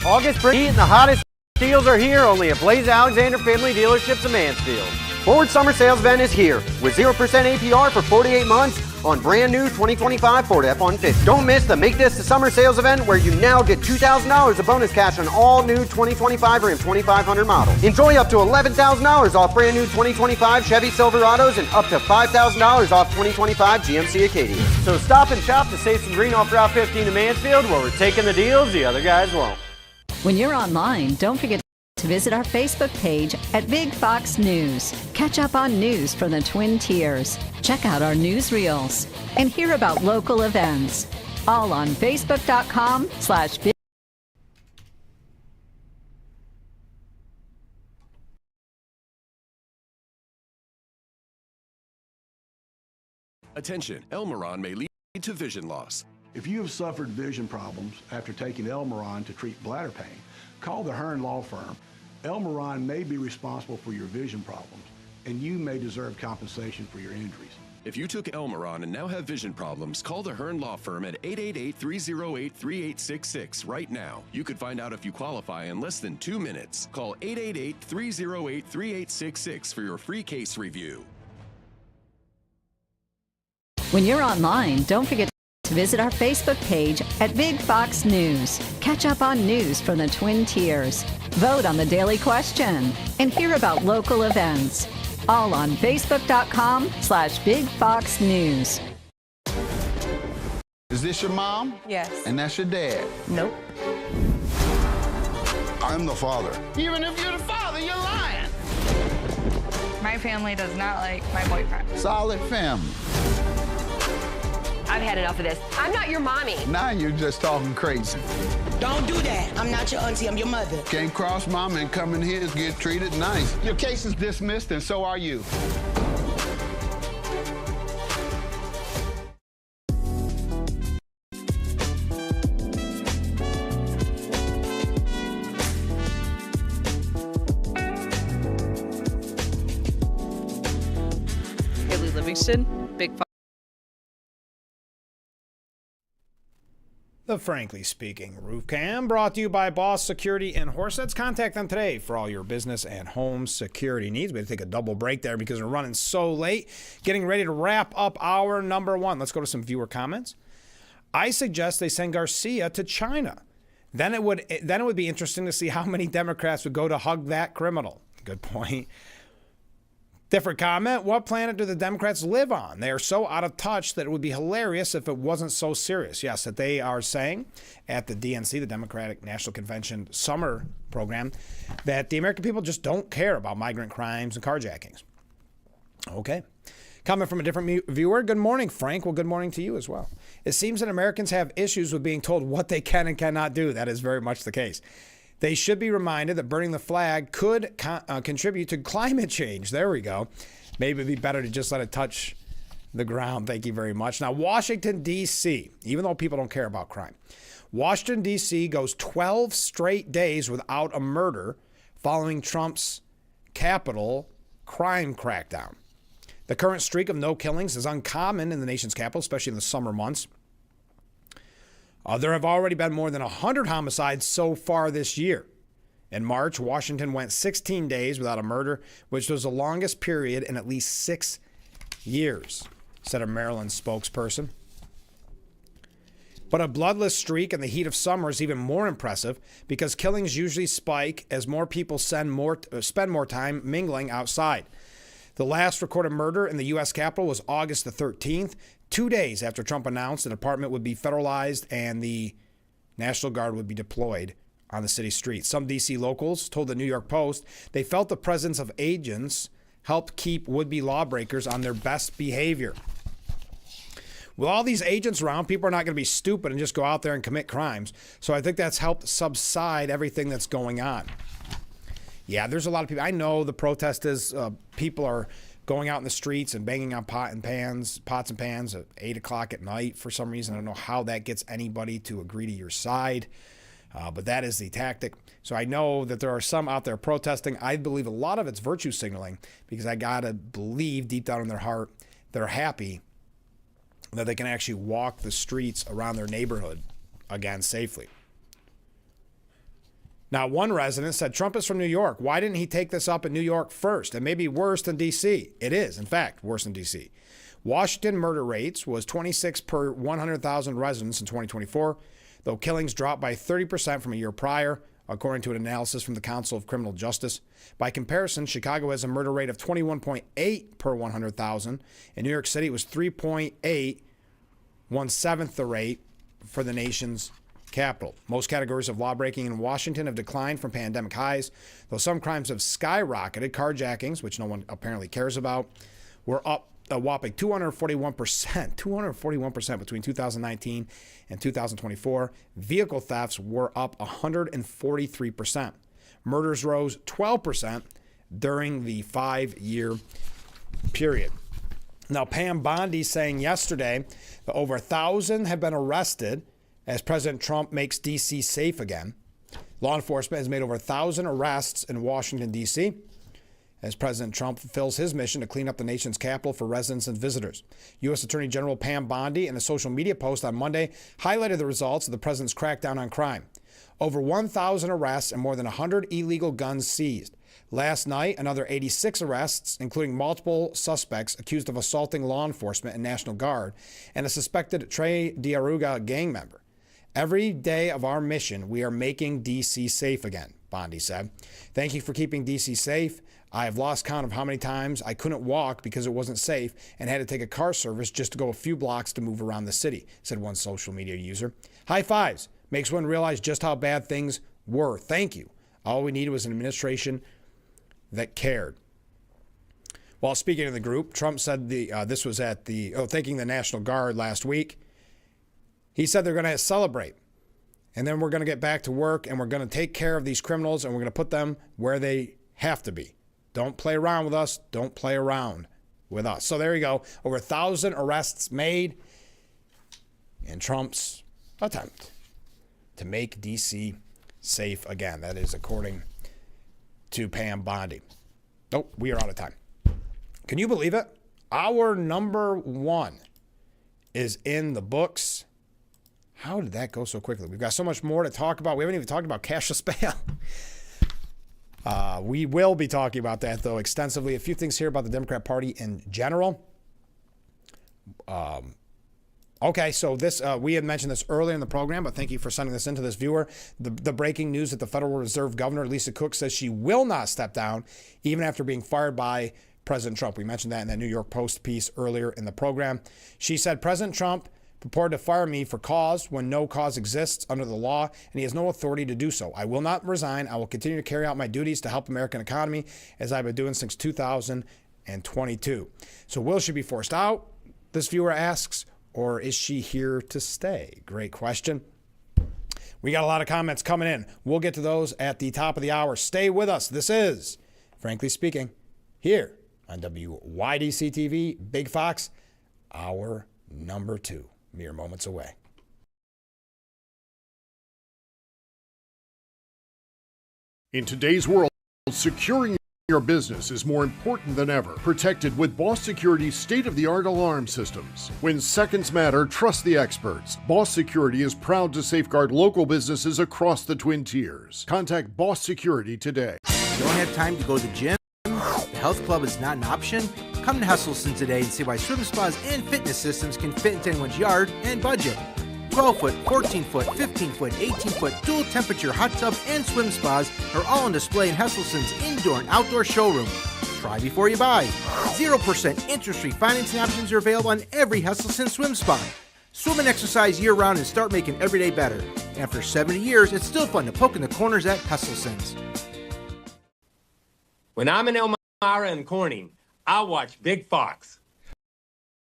Speaker 11: August heat and the hottest deals are here only at Blaze Alexander Family Dealerships in Mansfield. Ford Summer Sales Event is here with 0% APR for 48 months on brand new 2025 Ford F-150. Don't miss the Make This the Summer Sales Event where you now get $2,000 of bonus cash on all new 2025 Ram 2500 models. Enjoy up to $11,000 off brand new 2025 Chevy Silverados and up to $5,000 off 2025 GMC Acadia. So stop and shop to save some green off Route 15 in Mansfield where we're taking the deals the other guys won't.
Speaker 6: When you're online, don't forget to visit our Facebook page at Big Fox News. Catch up on news from the Twin Tiers. Check out our newsreels and hear about local events. All on Facebook.com/Big.
Speaker 2: Attention, Elmeron may lead to vision loss.
Speaker 3: If you have suffered vision problems after taking Elmeron to treat bladder pain, call the Hearn Law Firm. Elmeron may be responsible for your vision problems, and you may deserve compensation for your injuries.
Speaker 2: If you took Elmeron and now have vision problems, call the Hearn Law Firm at 888-308-3866 right now. You could find out if you qualify in less than 2 minutes. Call 888-308-3866 for your free case review.
Speaker 6: When you're online, don't forget to visit our Facebook page at Big Fox News. Catch up on news from the Twin Tiers. Vote on the daily question and hear about local events. All on Facebook.com/Big Fox News.
Speaker 12: Is this your mom?
Speaker 13: Yes.
Speaker 12: And that's your dad?
Speaker 13: Nope.
Speaker 12: I'm the father.
Speaker 13: Even if you're the father, you're lying. My family does not like my boyfriend.
Speaker 12: Solid family.
Speaker 14: I've had enough of this. I'm not your mommy.
Speaker 12: Now you're just talking crazy.
Speaker 15: Don't do that. I'm not your auntie, I'm your mother.
Speaker 12: Can't cross mama and come in here and get treated nice. Your case is dismissed and so are you.
Speaker 16: Haley Livingston, Big Fox.
Speaker 1: The Frankly Speaking Roof Cam, brought to you by Boss Security in Horseheads. Contact them today for all your business and home security needs. We had to take a double break there because we're running so late. Getting ready to wrap up hour number 1. Let's go to some viewer comments. I suggest they send Garcia to China. Then it would be interesting to see how many Democrats would go to hug that criminal. Good point. Different comment. What planet do the Democrats live on? They are so out of touch that it would be hilarious if it wasn't so serious. Yes, that they are saying at the DNC, the Democratic National Convention summer program, that the American people just don't care about migrant crimes and carjackings. Okay. Comment from a different viewer. Good morning, Frank. Well, good morning to you as well. It seems that Americans have issues with being told what they can and cannot do. That is very much the case. They should be reminded that burning the flag could contribute to climate change. There we go. Maybe it'd be better to just let it touch the ground. Thank you very much. Now, Washington, D.C., even though people don't care about crime, Washington, D.C. goes 12 straight days without a murder following Trump's Capitol crime crackdown. The current streak of no killings is uncommon in the nation's capital, especially in the summer months. There have already been more than 100 homicides so far this year. In March, Washington went 16 days without a murder, which was the longest period in at least 6 years, said a Maryland spokesperson. But a bloodless streak in the heat of summer is even more impressive because killings usually spike as more people spend more time mingling outside. The last recorded murder in the U.S. Capitol was August the 13th, 2 days after Trump announced the department would be federalized and the National Guard would be deployed on the city streets. Some D.C. locals told the New York Post they felt the presence of agents helped keep would-be lawbreakers on their best behavior. With all these agents around, people are not going to be stupid and just go out there and commit crimes. So I think that's helped subside everything that's going on. Yeah, there's a lot of people. I know the protest is people are going out in the streets and banging on pots and pans at 8 o'clock at night for some reason. I don't know how that gets anybody to agree to your side. But that is the tactic. So I know that there are some out there protesting. I believe a lot of it's virtue signaling because I got to believe deep down in their heart they're happy that they can actually walk the streets around their neighborhood again safely. Now, one resident said, Trump is from New York. Why didn't he take this up in New York first? It may be worse than D.C. It is, in fact, worse than D.C. Washington murder rates was 26 per 100,000 residents in 2024. Though killings dropped by 30% from a year prior, according to an analysis from the Council of Criminal Justice. By comparison, Chicago has a murder rate of 21.8 per 100,000. In New York City, it was 3.8, 1/7 the rate for the nation's capital. Most categories of lawbreaking in Washington have declined from pandemic highs, though some crimes have skyrocketed. Carjackings, which no one apparently cares about, were up a whopping 241% between 2019 and 2024. Vehicle thefts were up 143%. Murders rose 12% during the 5-year period. Now, Pam Bondi saying yesterday that over 1,000 have been arrested as President Trump makes D.C. safe again. Law enforcement has made over 1,000 arrests in Washington, D.C., as President Trump fulfills his mission to clean up the nation's capital for residents and visitors. U.S. Attorney General Pam Bondi, in a social media post on Monday, highlighted the results of the president's crackdown on crime. Over 1,000 arrests and more than 100 illegal guns seized. Last night, another 86 arrests, including multiple suspects accused of assaulting law enforcement and National Guard, and a suspected Trey Diaruga gang member. Every day of our mission, we are making D.C. safe again, Bondi said. Thank you for keeping D.C. safe. I have lost count of how many times I couldn't walk because it wasn't safe and had to take a car service just to go a few blocks to move around the city, said one social media user. High fives. Makes one realize just how bad things were. Thank you. All we needed was an administration that cared. While speaking to the group, Trump said this was at thanking the National Guard last week. He said they're going to celebrate. And then we're going to get back to work and we're going to take care of these criminals and we're going to put them where they have to be. Don't play around with us. Don't play around with us. So there you go. Over 1,000 arrests made in Trump's attempt to make D.C. safe again. That is according to Pam Bondi. Oh, we are out of time. Can you believe it? Our number one is in the books. How did that go so quickly? We've got so much more to talk about. We haven't even talked about cashless bail. We will be talking about that, though, extensively. A few things here about the Democrat Party in general. Okay, so this we had mentioned this earlier in the program, but thank you for sending this in to this viewer. The breaking news that the Federal Reserve Governor, Lisa Cook, says she will not step down even after being fired by President Trump. We mentioned that in that New York Post piece earlier in the program. She said, President Trump purported to fire me for cause when no cause exists under the law, and he has no authority to do so. I will not resign. I will continue to carry out my duties to help the American economy as I've been doing since 2022. So will she be forced out, this viewer asks, or is she here to stay? Great question. We got a lot of comments coming in. We'll get to those at the top of the hour. Stay with us. This is, Frankly Speaking, here on WYDC TV, Big Fox, hour number 2. Mere moments away.
Speaker 17: In today's world, securing your business is more important than ever. Protected with Boss Security's state-of-the-art alarm systems. When seconds matter, trust the experts. Boss Security is proud to safeguard local businesses across the Twin Tiers. Contact Boss Security today.
Speaker 5: You don't have time to go to the gym? The health club is not an option? Come to Hesselson today and see why swim spas and fitness systems can fit into anyone's yard and budget. 12-foot, 14-foot, 15-foot, 18-foot dual temperature hot tub and swim spas are all on display in Hesselson's indoor and outdoor showroom. Try before you buy. 0% interest-free financing options are available on every Hesselson swim spa. Swim and exercise year-round and start making every day better. After 70 years, it's still fun to poke in the corners at Hesselson's.
Speaker 18: When I'm in Elmira and Corning, I watch Big Fox.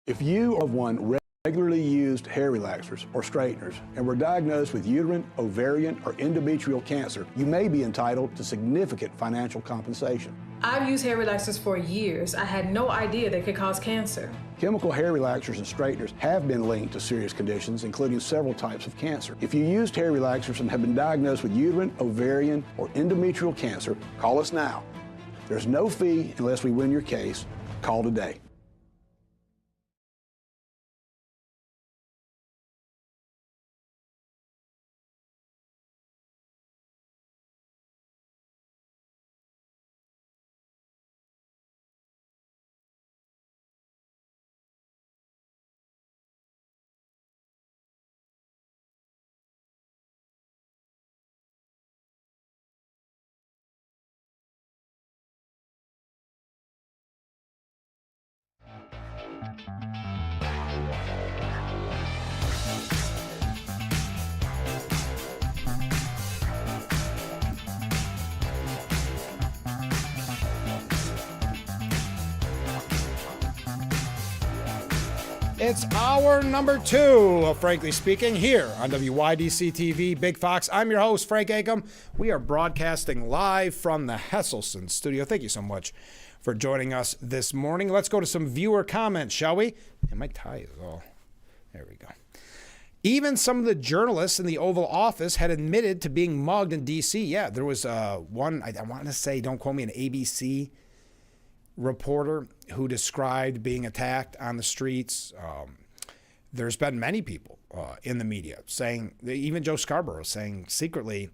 Speaker 3: If you have one regularly used hair relaxers or straighteners and were diagnosed with uterine, ovarian, or endometrial cancer, you may be entitled to significant financial compensation.
Speaker 8: I've used hair relaxers for years. I had no idea they could cause cancer.
Speaker 3: Chemical hair relaxers and straighteners have been linked to serious conditions, including several types of cancer. If you used hair relaxers and have been diagnosed with uterine, ovarian, or endometrial cancer, call us now. There's no fee unless we win your case. Call today.
Speaker 1: It's hour number 2 of Frankly Speaking here on WYDC TV, Big Fox. I'm your host, Frank Acom. We are broadcasting live from the Hesselson studio. Thank you so much for joining us this morning. Let's go to some viewer comments, shall we? And my tie is all... There we go. Even some of the journalists in the Oval Office had admitted to being mugged in D.C. Yeah, there was one, I want to say, don't quote me, an ABC reporter who described being attacked on the streets. There's been many people in the media saying, even Joe Scarborough saying secretly,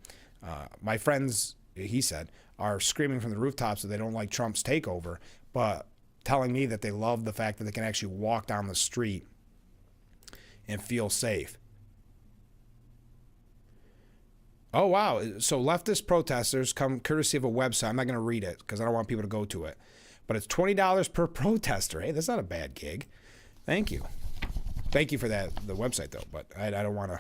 Speaker 1: my friends, he said, are screaming from the rooftops that they don't like Trump's takeover, but telling me that they love the fact that they can actually walk down the street and feel safe. Oh, wow. So leftist protesters come courtesy of a website. I'm not going to read it because I don't want people to go to it. But it's $20 per protester. Hey, that's not a bad gig. Thank you. Thank you for that, the website, though, but I don't want to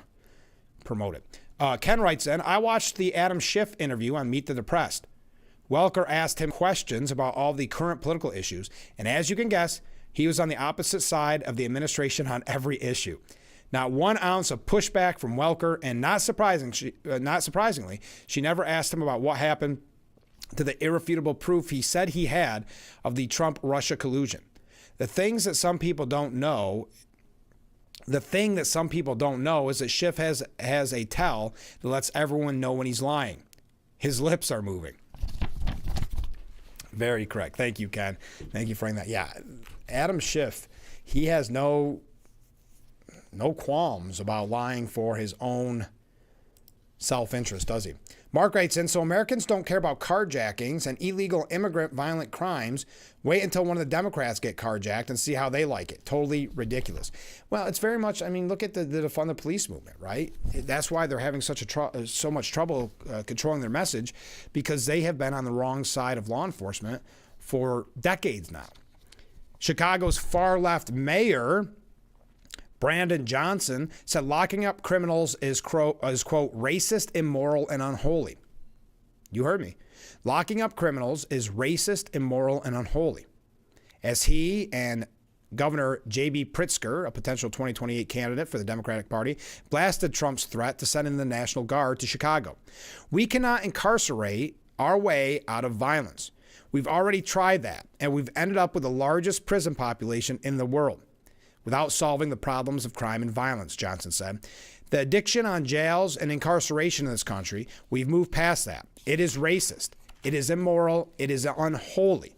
Speaker 1: promote it. Ken writes in, I watched the Adam Schiff interview on Meet the Depressed. Welker asked him questions about all the current political issues, and as you can guess, he was on the opposite side of the administration on every issue. Not 1 ounce of pushback from Welker, and not surprisingly, she never asked him about what happened to the irrefutable proof he said he had of the Trump-Russia collusion. The thing that some people don't know is that Schiff has a tell that lets everyone know when he's lying. His lips are moving. Very correct. Thank you, Ken. Thank you for bringing that. Yeah, Adam Schiff, he has no qualms about lying for his own self-interest, does he? Mark writes in, so Americans don't care about carjackings and illegal immigrant violent crimes. Wait until one of the Democrats get carjacked and see how they like it. Totally ridiculous. Well, it's very much, I mean, look at the defund the police movement, right? That's why they're having so much trouble controlling their message, because they have been on the wrong side of law enforcement for decades now. Chicago's far-left mayor, Brandon Johnson, said locking up criminals is, quote, racist, immoral, and unholy. You heard me. Locking up criminals is racist, immoral, and unholy. As he and Governor J.B. Pritzker, a potential 2028 candidate for the Democratic Party, blasted Trump's threat to send in the National Guard to Chicago. We cannot incarcerate our way out of violence. We've already tried that, and we've ended up with the largest prison population in the world without solving the problems of crime and violence, Johnson said. The addiction on jails and incarceration in this country, we've moved past that. It is racist. It is immoral. It is unholy.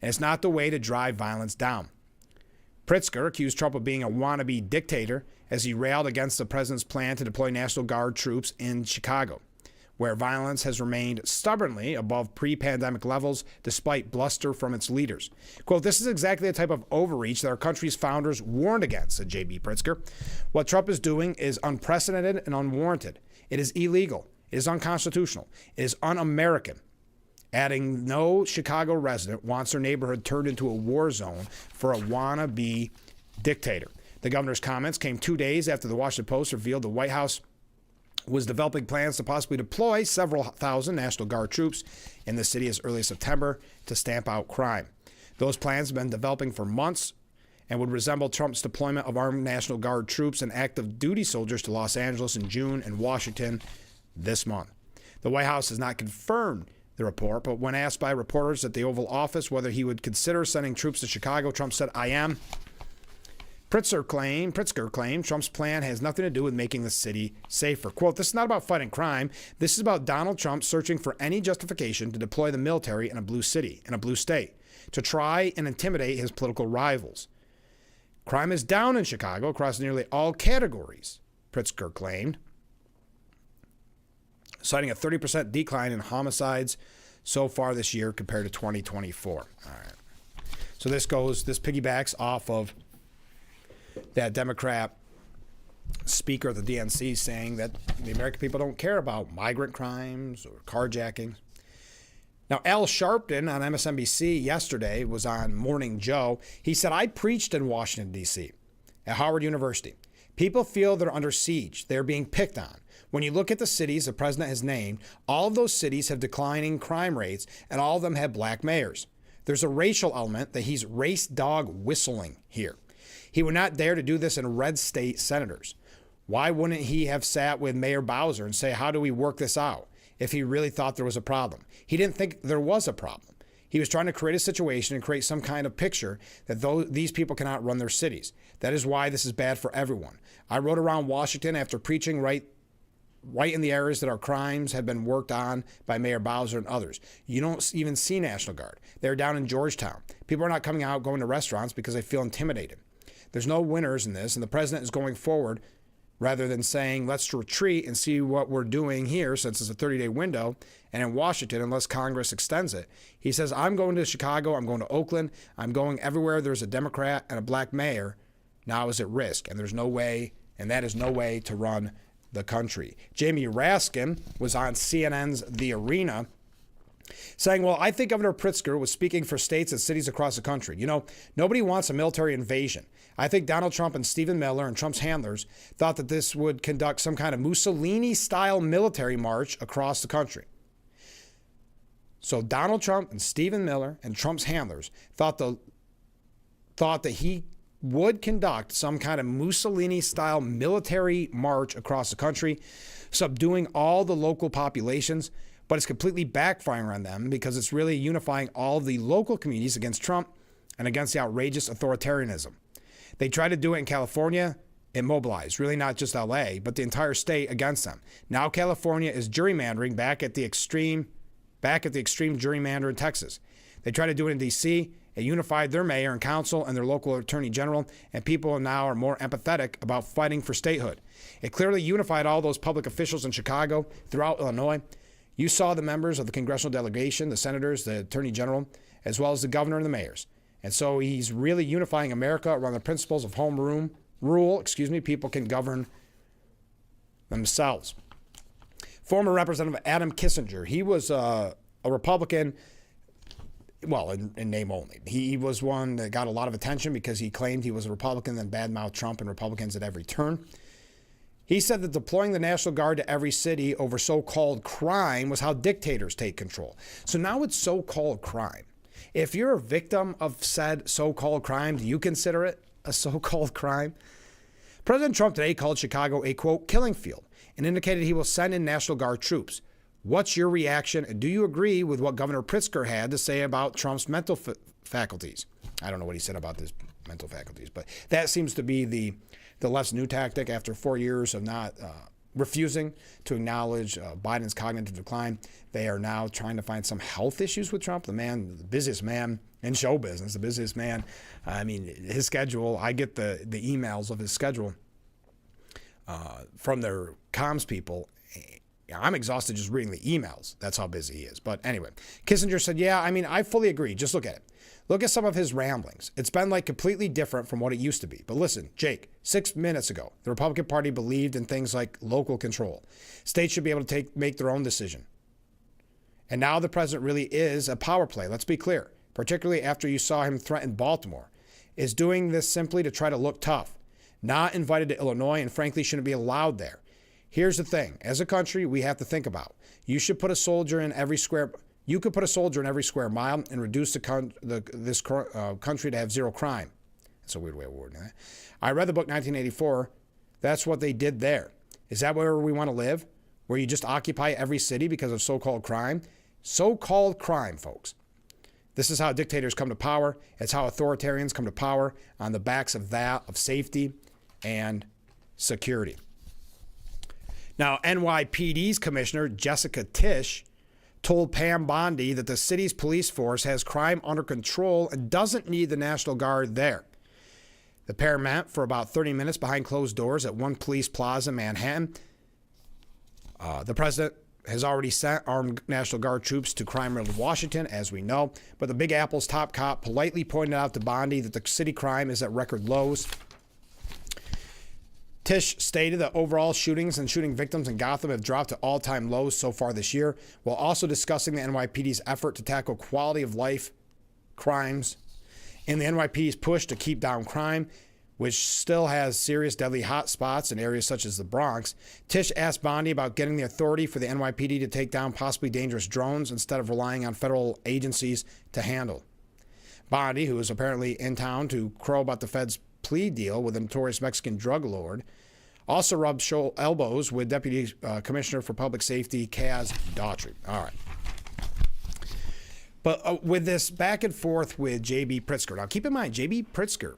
Speaker 1: And it's not the way to drive violence down. Pritzker accused Trump of being a wannabe dictator as he railed against the president's plan to deploy National Guard troops in Chicago, where violence has remained stubbornly above pre-pandemic levels despite bluster from its leaders. Quote, this is exactly the type of overreach that our country's founders warned against, said J.B. Pritzker. What Trump is doing is unprecedented and unwarranted. It is illegal. It is unconstitutional. It is un-American. Adding, no Chicago resident wants their neighborhood turned into a war zone for a wannabe dictator. The governor's comments came 2 days after the Washington Post revealed the White House was developing plans to possibly deploy several thousand National Guard troops in the city as early as September to stamp out crime. Those plans have been developing for months and would resemble Trump's deployment of armed National Guard troops and active duty soldiers to Los Angeles in June and Washington this month. The White House has not confirmed the report, but when asked by reporters at the Oval Office whether he would consider sending troops to Chicago, Trump said, "I am." Pritzker claimed Trump's plan has nothing to do with making the city safer. Quote, "This is not about fighting crime. This is about Donald Trump searching for any justification to deploy the military in a blue city, in a blue state, to try and intimidate his political rivals. Crime is down in Chicago across nearly all categories," Pritzker claimed, citing a 30% decline in homicides so far this year compared to 2024. All right. So this piggybacks off of that Democrat speaker of the DNC saying that the American people don't care about migrant crimes or carjacking. Now, Al Sharpton on MSNBC yesterday was on Morning Joe. He said, "I preached in Washington, D.C. at Howard University. People feel they're under siege. They're being picked on. When you look at the cities the president has named, all of those cities have declining crime rates, and all of them have black mayors. There's a racial element that he's race dog whistling here. He would not dare to do this in red state senators. Why wouldn't he have sat with Mayor Bowser and say, how do we work this out, if he really thought there was a problem? He didn't think there was a problem. He was trying to create a situation and create some kind of picture that these people cannot run their cities. That is why this is bad for everyone. I rode around Washington after preaching right in the areas that our crimes have been worked on by Mayor Bowser and others. You don't even see National Guard. They're down in Georgetown. People are not coming out going to restaurants because they feel intimidated. There's no winners in this, and the president is going forward rather than saying, let's retreat and see what we're doing here since it's a 30-day window, and in Washington, unless Congress extends it. He says, I'm going to Chicago, I'm going to Oakland, I'm going everywhere there's a Democrat and a black mayor now is at risk, and there's no way, and that is no way to run the country. Jamie Raskin was on CNN's The Arena saying, well, I think Governor Pritzker was speaking for states and cities across the country. You know, nobody wants a military invasion. I think Donald Trump and Stephen Miller and Trump's handlers thought that this would conduct some kind of Mussolini-style military march across the country. So Donald Trump and Stephen Miller and Trump's handlers thought that he would conduct some kind of Mussolini-style military march across the country, subduing all the local populations, but it's completely backfiring on them because it's really unifying all the local communities against Trump and against the outrageous authoritarianism. They tried to do it in California. It mobilized, really not just LA, but the entire state against them. Now California is gerrymandering back at the extreme gerrymander in Texas. They tried to do it in D.C. It unified their mayor and council and their local attorney general, and people now are more empathetic about fighting for statehood. It clearly unified all those public officials in Chicago, throughout Illinois. You saw the members of the congressional delegation, the senators, the attorney general, as well as the governor and the mayors. And so he's really unifying America around the principles of home rule. People can govern themselves. Former Representative Adam Kinzinger, he was a Republican, well, in name only. He was one that got a lot of attention because he claimed he was a Republican and badmouthed Trump and Republicans at every turn. He said that deploying the National Guard to every city over so-called crime was how dictators take control. So now it's so-called crime. If you're a victim of said so-called crime, do you consider it a so-called crime? President Trump today called Chicago a, quote, killing field and indicated he will send in National Guard troops. What's your reaction? And do you agree with what Governor Pritzker had to say about Trump's mental faculties? I don't know what he said about his mental faculties, but that seems to be the left's new tactic after 4 years of not refusing to acknowledge Biden's cognitive decline. They are now trying to find some health issues with Trump, the busiest man in show business, the busiest man. I mean, his schedule, I get the emails of his schedule from their comms people. I'm exhausted just reading the emails. That's how busy he is. But anyway, Kissinger said, yeah, I mean, I fully agree. Just look at it. Look at some of his ramblings. It's been like completely different from what it used to be. But listen, Jake, 6 minutes ago, the Republican Party believed in things like local control. States should be able to make their own decision. And now the president really is a power play. Let's be clear, particularly after you saw him threaten Baltimore. Is doing this simply to try to look tough. not invited to Illinois, and frankly shouldn't be allowed there. Here's the thing. As a country, we have to think about. You should put a soldier in every square. You could put a soldier in every square mile and reduce this country to have zero crime. That's a weird way of wording that. I read the book 1984. That's what they did there. Is that where we want to live? Where you just occupy every city because of so-called crime? So-called crime, folks. This is how dictators come to power. It's how authoritarians come to power, on the backs of that, of safety and security. Now, NYPD's Commissioner Jessica Tisch told Pam Bondi that the city's police force has crime under control and doesn't need the National Guard there. The pair met for about 30 minutes behind closed doors at one police plaza in Manhattan. The president has already sent armed National Guard troops to crime-riddled Washington, as we know, but the Big Apple's top cop politely pointed out to Bondi that the city crime is at record lows. Tisch stated that overall shootings and shooting victims in Gotham have dropped to all-time lows so far this year, while also discussing the NYPD's effort to tackle quality of life crimes and the NYPD's push to keep down crime, which still has serious deadly hot spots in areas such as the Bronx. Tisch asked Bondi about getting the authority for the NYPD to take down possibly dangerous drones instead of relying on federal agencies to handle. Bondi, who is apparently in town to crow about the Fed's plea deal with a notorious Mexican drug lord, also rubbed elbows with Deputy Commissioner for Public Safety Kaz Daughtry. All right. But with this back and forth with J.B. Pritzker. Now, keep in mind, J.B. Pritzker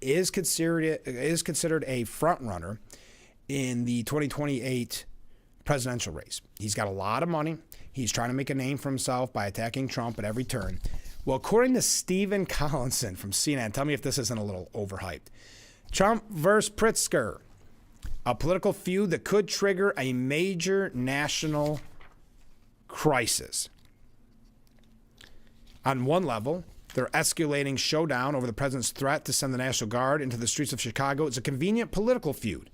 Speaker 1: is considered a front runner in the 2028 presidential race. He's got a lot of money. He's trying to make a name for himself by attacking Trump at every turn. Well, according to Stephen Collinson from CNN, tell me if this isn't a little overhyped. Trump versus Pritzker, a political feud that could trigger a major national crisis. On one level, their escalating showdown over the president's threat to send the National Guard into the streets of Chicago is a convenient political feud.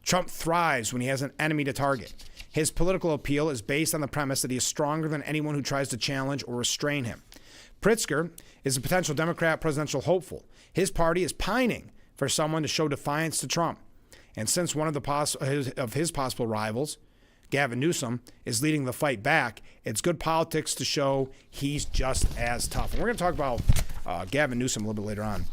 Speaker 1: Trump thrives when he has an enemy to target. His political appeal is based on the premise that he is stronger than anyone who tries to challenge or restrain him. Pritzker is a potential Democrat presidential hopeful. His party is pining for someone to show defiance to Trump. And since one of his possible rivals, Gavin Newsom, is leading the fight back, it's good politics to show he's just as tough. And we're going to talk about Gavin Newsom a little bit later on,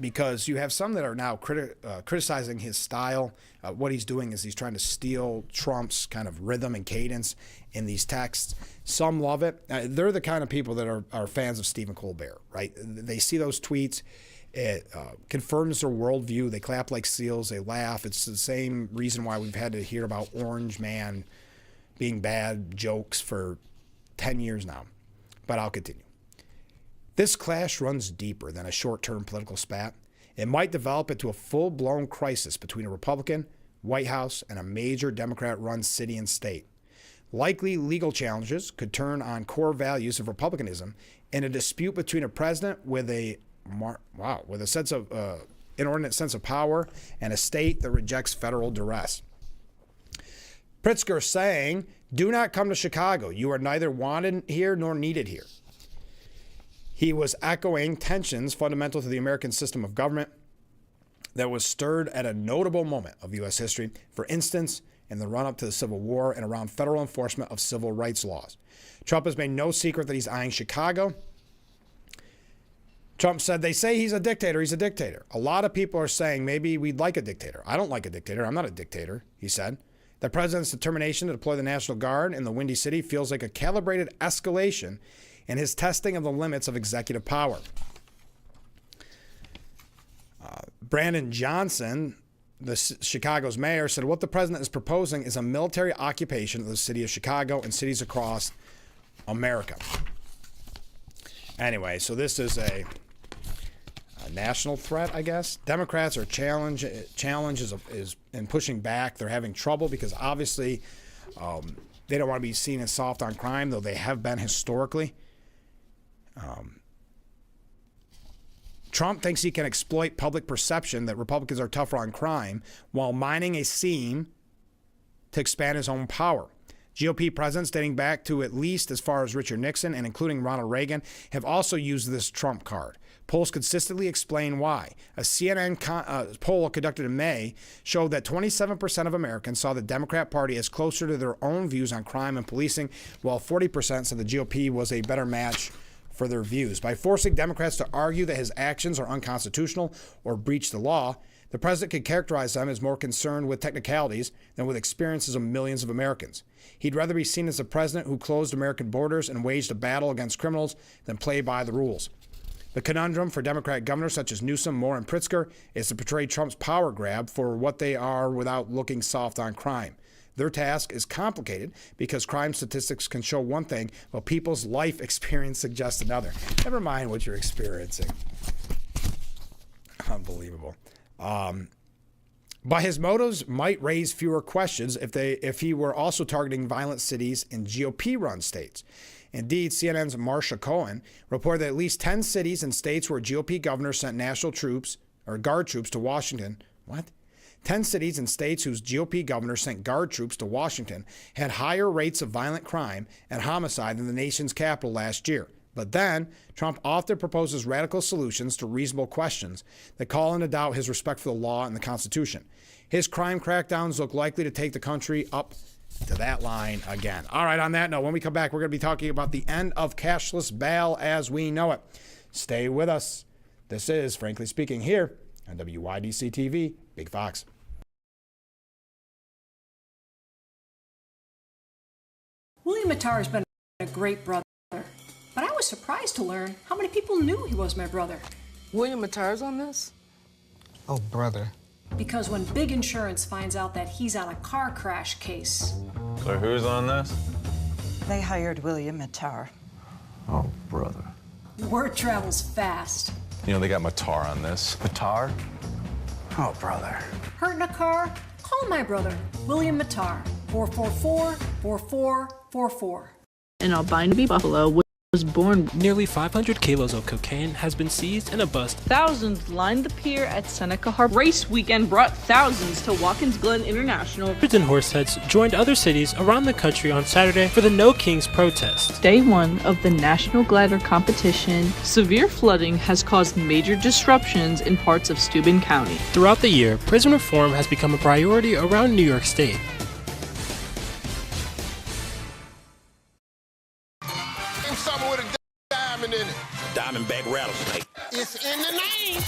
Speaker 1: because you have some that are now criticizing his style. What he's doing is he's trying to steal Trump's kind of rhythm and cadence in these texts. Some love it. They're the kind of people that are fans of Stephen Colbert, right? They see those tweets. It confirms their worldview. They clap like seals. They laugh. It's the same reason why we've had to hear about Orange Man being bad jokes for 10 years now. But I'll continue. This clash runs deeper than a short-term political spat. It might develop into a full-blown crisis between a Republican, White House, and a major Democrat-run city and state. Likely legal challenges could turn on core values of republicanism in a dispute between a president with a sense of inordinate sense of power and a state that rejects federal duress. Pritzker saying, "Do not come to Chicago. You are neither wanted here nor needed here." He was echoing tensions fundamental to the American system of government that was stirred at a notable moment of U.S. history. For instance, in the run-up to the Civil War and around federal enforcement of civil rights laws. Trump has made no secret that he's eyeing Chicago. Trump said, "They say he's a dictator. He's a dictator." A lot of people are saying maybe we'd like a dictator. I don't like a dictator. I'm not a dictator, he said. The president's determination to deploy the National Guard in the Windy City feels like a calibrated escalation in his testing of the limits of executive power. Brandon Johnson, Chicago's mayor, said what the president is proposing is a military occupation of the city of Chicago and cities across America. Anyway, so this is a national threat, I guess. Democrats are challenge is in pushing back. They're having trouble because obviously they don't want to be seen as soft on crime, though they have been historically. Trump thinks he can exploit public perception that Republicans are tougher on crime while mining a seam to expand his own power. GOP presidents dating back to at least as far as Richard Nixon and including Ronald Reagan have also used this Trump card. Polls consistently explain why. A CNN poll conducted in May showed that 27% of Americans saw the Democrat Party as closer to their own views on crime and policing, while 40% said the GOP was a better match for their views. By forcing Democrats to argue that his actions are unconstitutional or breach the law, the president could characterize them as more concerned with technicalities than with experiences of millions of Americans. He'd rather be seen as a president who closed American borders and waged a battle against criminals than play by the rules. The conundrum for Democrat governors such as Newsom, Moore, and Pritzker is to portray Trump's power grab for what they are without looking soft on crime. Their task is complicated because crime statistics can show one thing, while people's life experience suggests another. Never mind what you're experiencing. Unbelievable. But his motives might raise fewer questions if he were also targeting violent cities in GOP-run states. Indeed, CNN's Marsha Cohen reported that at least 10 cities and states where GOP governors sent national troops or guard troops to Washington. What? 10 cities and states whose GOP governors sent guard troops to Washington had higher rates of violent crime and homicide than the nation's capital last year. But then, Trump often proposes radical solutions to reasonable questions that call into doubt his respect for the law and the Constitution. His crime crackdowns look likely to take the country up to that line again. All right, on that note, when we come back, we're going to be talking about the end of cashless bail as we know it. Stay with us. This is Frankly Speaking here on WYDC TV, Big Fox.
Speaker 19: William Mattar has been a great brother, but I was surprised to learn how many people knew he was my brother.
Speaker 20: William Mattar's on this?
Speaker 21: Oh, brother.
Speaker 19: Because when Big Insurance finds out that he's on a car crash case...
Speaker 22: So who's on this?
Speaker 23: They hired William Mattar.
Speaker 22: Oh, brother.
Speaker 19: Word travels fast.
Speaker 22: You know, they got Mattar on this. Mattar?
Speaker 23: Oh, brother.
Speaker 19: Hurt in a car? Call my brother, William Mattar. 444-4444.
Speaker 16: In Albina, Buffalo, was born.
Speaker 9: Nearly 500 kilos of cocaine has been seized in a bust.
Speaker 16: Thousands lined the pier at Seneca Harbor. Race weekend brought thousands to Watkins Glen International.
Speaker 9: Hundreds and Horseheads joined other cities around the country on Saturday for the No Kings protest.
Speaker 16: Day one of the National Glider Competition. Severe flooding has caused major disruptions in parts of Steuben County.
Speaker 9: Throughout the year, prison reform has become a priority around New York State.
Speaker 12: Something with a diamond in it.
Speaker 24: Diamondback rattlesnake.
Speaker 12: It's in the name.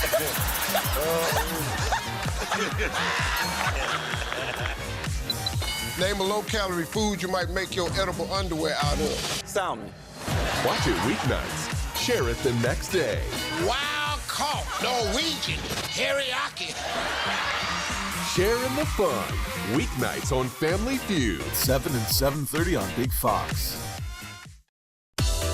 Speaker 12: Name a low-calorie food you might make your edible underwear out of.
Speaker 24: Salmon.
Speaker 2: Watch it weeknights. Share it the next day.
Speaker 12: Wild caught Norwegian teriyaki.
Speaker 2: Share in the fun. Weeknights on Family Feud.
Speaker 4: 7 and 7:30 on Big Fox.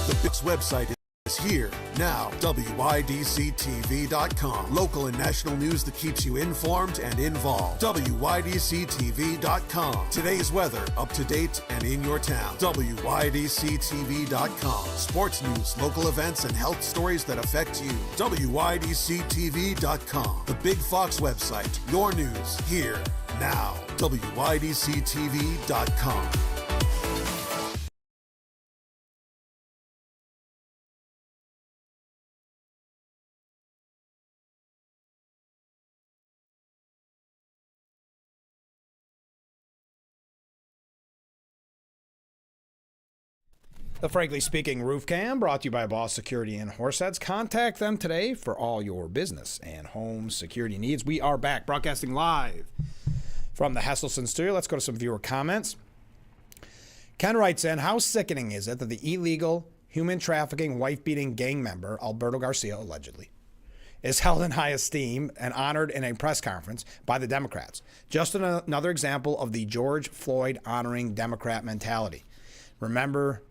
Speaker 4: The Bix website is here now. WYDCTV.com. Local and national news that keeps you informed and involved. WYDCTV.com. Today's weather, up to date and in your town. WYDCTV.com. Sports news, local events, and health stories that affect you. WYDCTV.com. The Big Fox website. Your news here now. WYDCTV.com.
Speaker 1: The Frankly Speaking Roof Cam brought to you by Boss Security in Horseheads. Contact them today for all your business and home security needs. We are back broadcasting live from the Hesselson studio. Let's go to some viewer comments. Ken writes in, how sickening is it that the illegal human trafficking, wife-beating gang member, Alberto Garcia, allegedly, is held in high esteem and honored in a press conference by the Democrats. Just another example of the George Floyd honoring Democrat mentality. Remember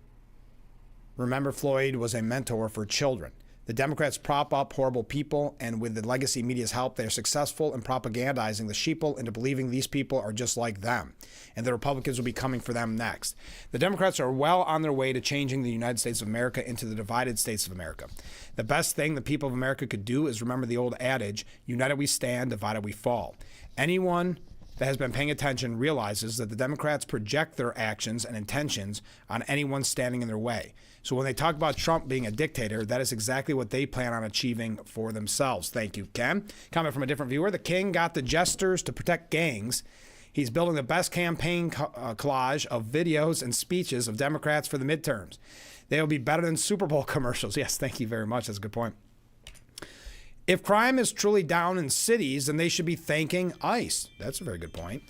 Speaker 1: Floyd was a mentor for children. The Democrats prop up horrible people, and with the legacy media's help, they are successful in propagandizing the sheeple into believing these people are just like them, and the Republicans will be coming for them next. The Democrats are well on their way to changing the United States of America into the divided states of America. The best thing the people of America could do is remember the old adage, united we stand, divided we fall. Anyone that has been paying attention realizes that the Democrats project their actions and intentions on anyone standing in their way. So when they talk about Trump being a dictator, that is exactly what they plan on achieving for themselves. Thank you, Ken. Comment from a different viewer. The king got the jesters to protect gangs. He's building the best campaign collage of videos and speeches of Democrats for the midterms. They will be better than Super Bowl commercials. Yes, thank you very much. That's a good point. If crime is truly down in cities, then they should be thanking ICE. That's a very good point.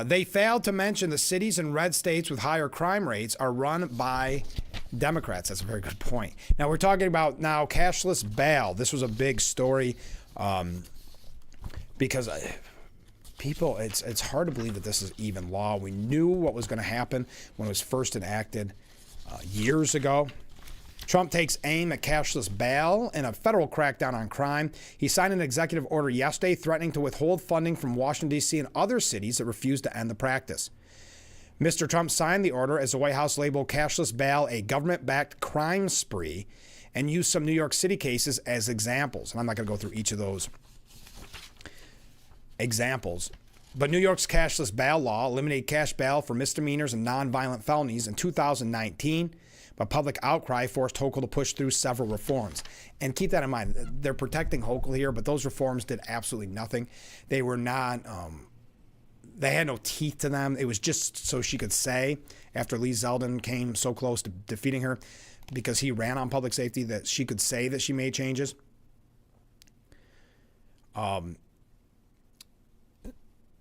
Speaker 1: They failed to mention the cities and red states with higher crime rates are run by Democrats. That's a very good point. Now, we're talking about now cashless bail. This was a big story because people, it's hard to believe that this is even law. We knew what was going to happen when it was first enacted years ago. Trump takes aim at cashless bail in a federal crackdown on crime. He signed an executive order yesterday threatening to withhold funding from Washington, D.C. and other cities that refuse to end the practice. Mr. Trump signed the order as the White House labeled cashless bail a government-backed crime spree and used some New York City cases as examples. And I'm not going to go through each of those examples. But New York's cashless bail law eliminated cash bail for misdemeanors and nonviolent felonies in 2019. But public outcry forced Hochul to push through several reforms. And keep that in mind. They're protecting Hochul here, but those reforms did absolutely nothing. They were not, they had no teeth to them. It was just so she could say, after Lee Zeldin came so close to defeating her, because he ran on public safety, that she could say that she made changes.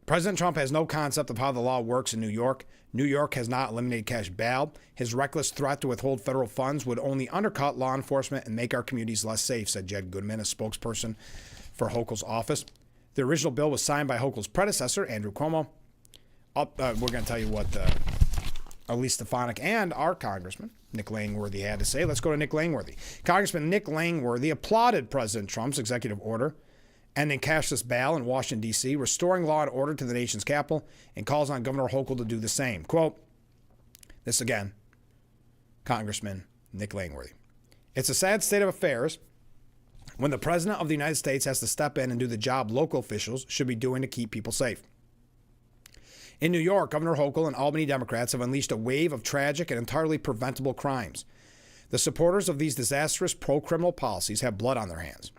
Speaker 1: President Trump has no concept of how the law works in New York. New York has not eliminated cash bail. His reckless threat to withhold federal funds would only undercut law enforcement and make our communities less safe, said Jed Goodman, a spokesperson for Hochul's office. The original bill was signed by Hochul's predecessor, Andrew Cuomo. We're going to tell you what Elise Stefanik and our congressman, Nick Langworthy, had to say. Let's go to Nick Langworthy. Congressman Nick Langworthy applauded President Trump's executive order ending cashless bail in Washington, D.C., restoring law and order to the nation's capital, and calls on Governor Hochul to do the same. Quote, this again, Congressman Nick Langworthy. It's a sad state of affairs when the President of the United States has to step in and do the job local officials should be doing to keep people safe. In New York, Governor Hochul and Albany Democrats have unleashed a wave of tragic and entirely preventable crimes. The supporters of these disastrous pro-criminal policies have blood on their hands.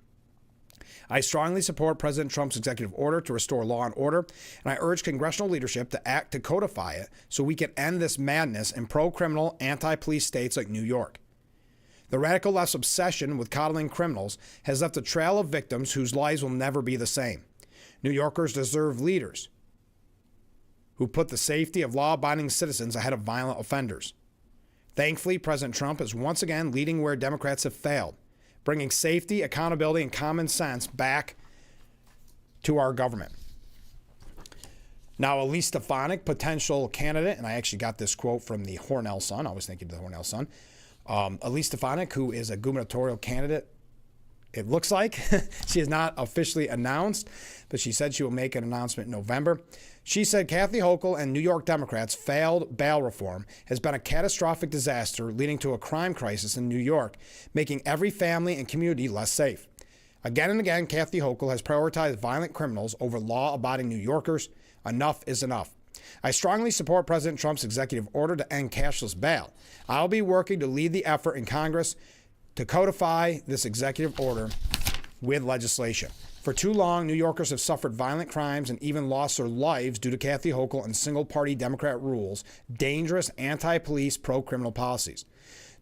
Speaker 1: I strongly support President Trump's executive order to restore law and order, and I urge congressional leadership to act to codify it so we can end this madness in pro-criminal, anti-police states like New York. The radical left's obsession with coddling criminals has left a trail of victims whose lives will never be the same. New Yorkers deserve leaders who put the safety of law-abiding citizens ahead of violent offenders. Thankfully, President Trump is once again leading where Democrats have failed, bringing safety, accountability, and common sense back to our government. Now, Elise Stefanik, potential candidate, and I actually got this quote from the Hornell Sun. I was thinking of the Hornell Sun. Elise Stefanik, who is a gubernatorial candidate, it looks like. She has not officially announced, but she said she will make an announcement in November. She said Kathy Hochul and New York Democrats' failed bail reform has been a catastrophic disaster leading to a crime crisis in New York, making every family and community less safe. Again and again, Kathy Hochul has prioritized violent criminals over law-abiding New Yorkers. Enough is enough. I strongly support President Trump's executive order to end cashless bail. I'll be working to lead the effort in Congress to codify this executive order with legislation. For too long, New Yorkers have suffered violent crimes and even lost their lives due to Kathy Hochul and single-party Democrat rules, dangerous anti-police, pro-criminal policies.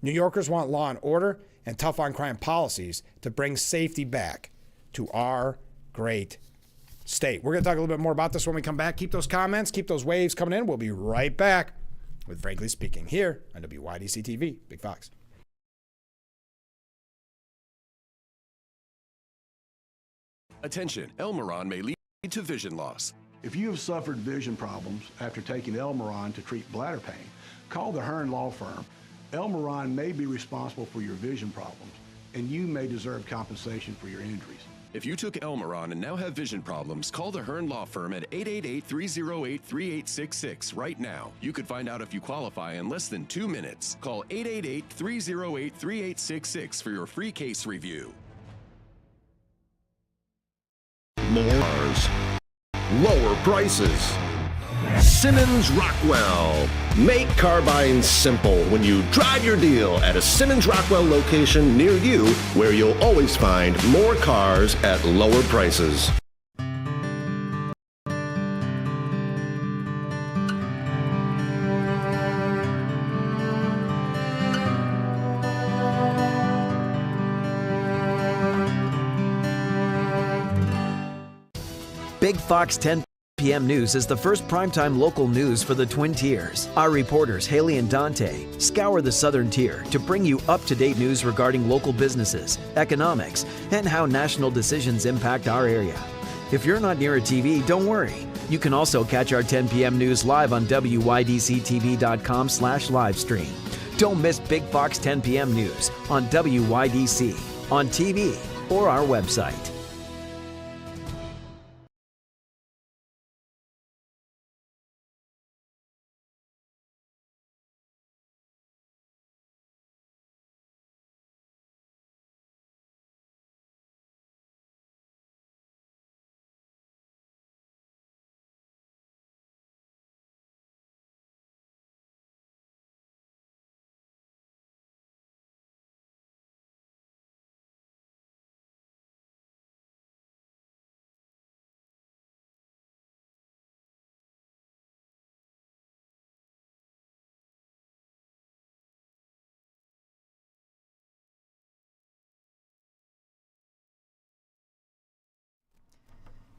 Speaker 1: New Yorkers want law and order and tough-on-crime policies to bring safety back to our great state. We're going to talk a little bit more about this when we come back. Keep those comments, keep those waves coming in. We'll be right back with Frankly Speaking here on WYDC TV. Big Fox.
Speaker 2: Attention, Elmeron may lead to vision loss.
Speaker 3: If you have suffered vision problems after taking Elmeron to treat bladder pain, call the Hearn Law Firm. Elmeron may be responsible for your vision problems, and you may deserve compensation for your injuries.
Speaker 2: If you took Elmeron and now have vision problems, call the Hearn Law Firm at 888-308-3866 right now. You could find out if you qualify in less than 2 minutes. Call 888-308-3866 for your free case review.
Speaker 12: More cars,
Speaker 6: lower prices. Simmons Rockwell. Make car buying simple when you drive your deal at a Simmons Rockwell location near you, where you'll always find more cars at lower prices.
Speaker 7: Big Fox 10 p.m. News is the first primetime local news for the Twin Tiers. Our reporters, Haley and Dante, scour the southern tier to bring you up-to-date news regarding local businesses, economics, and how national decisions impact our area. If you're not near a TV, don't worry. You can also catch our 10 p.m. news live on WYDCTV.com/livestream. Don't miss Big Fox 10 p.m. News on WYDC, on TV, or our website.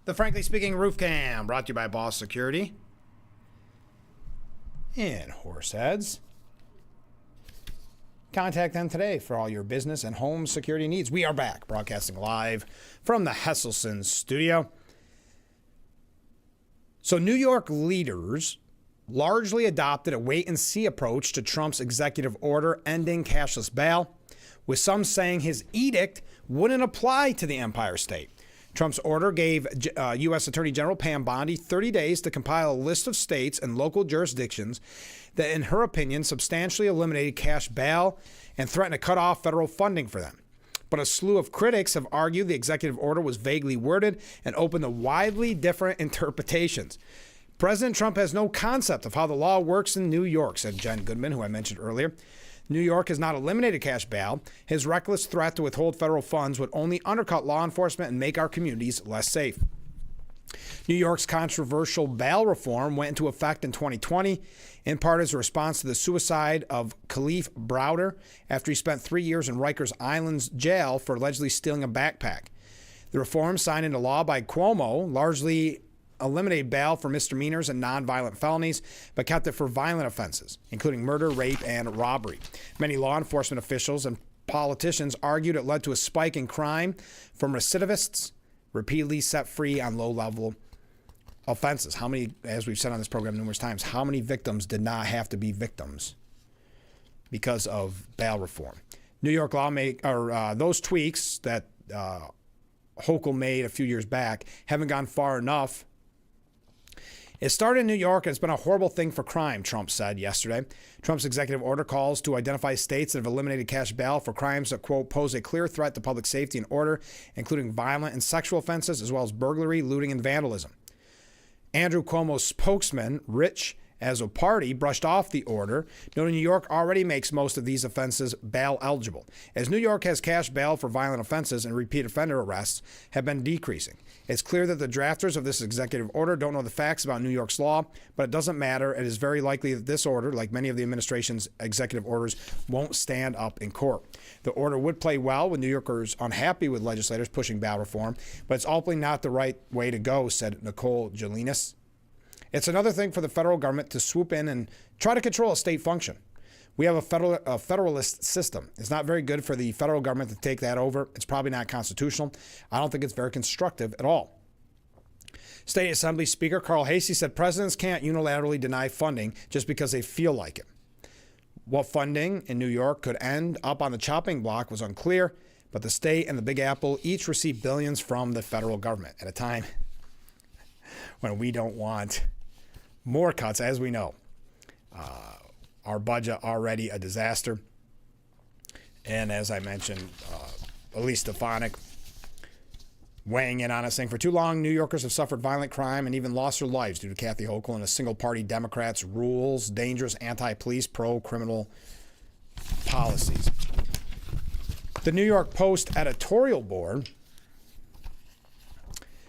Speaker 1: The Frankly Speaking Roof Cam, brought to you by Boss Security in Horseheads. Contact them today for all your business and home security needs. We are back, broadcasting live from the Hesselson studio. So New York leaders largely adopted a wait-and-see approach to Trump's executive order ending cashless bail, with some saying his edict wouldn't apply to the Empire State. Trump's order gave U.S. Attorney General Pam Bondi 30 days to compile a list of states and local jurisdictions that, in her opinion, substantially eliminated cash bail and threatened to cut off federal funding for them. But a slew of critics have argued the executive order was vaguely worded and open to widely different interpretations. President Trump has no concept of how the law works in New York, said Jen Goodman, who I mentioned earlier. New York has not eliminated cash bail. His reckless threat to withhold federal funds would only undercut law enforcement and make our communities less safe. New York's controversial bail reform went into effect in 2020, in part as a response to the suicide of Khalif Browder after he spent 3 years in Rikers Island's jail for allegedly stealing a backpack. The reform, signed into law by Cuomo, largely eliminated bail for misdemeanors and nonviolent felonies, but kept it for violent offenses, including murder, rape, and robbery. Many law enforcement officials and politicians argued it led to a spike in crime from recidivists repeatedly set free on low-level offenses. How many, as we've said on this program numerous times, how many victims did not have to be victims because of bail reform? New York those tweaks that Hochul made a few years back haven't gone far enough. It started in New York, and it's been a horrible thing for crime, Trump said yesterday. Trump's executive order calls to identify states that have eliminated cash bail for crimes that, quote, pose a clear threat to public safety and order, including violent and sexual offenses, as well as burglary, looting, and vandalism. Andrew Cuomo's spokesman, Rich Azzopardi, brushed off the order, noting New York already makes most of these offenses bail eligible, as New York has cash bail for violent offenses and repeat offender arrests have been decreasing. It's clear that the drafters of this executive order don't know the facts about New York's law, but it doesn't matter. It is very likely that this order, like many of the administration's executive orders, won't stand up in court. The order would play well with New Yorkers unhappy with legislators pushing bail reform, but it's ultimately not the right way to go, said Nicole Jelinas. It's another thing for the federal government to swoop in and try to control a state function. We have a federalist system. It's not very good for the federal government to take that over. It's probably not constitutional. I don't think it's very constructive at all. State Assembly Speaker Carl Hasey said presidents can't unilaterally deny funding just because they feel like it. What funding in New York could end up on the chopping block was unclear, but the state and the Big Apple each receive billions from the federal government at a time when we don't want more cuts, as we know. Our budget already a disaster. And as I mentioned, Elise Stefanik weighing in on it, saying, for too long, New Yorkers have suffered violent crime and even lost their lives due to Kathy Hochul and a single-party Democrats' rules, dangerous anti-police, pro-criminal policies. The New York Post editorial board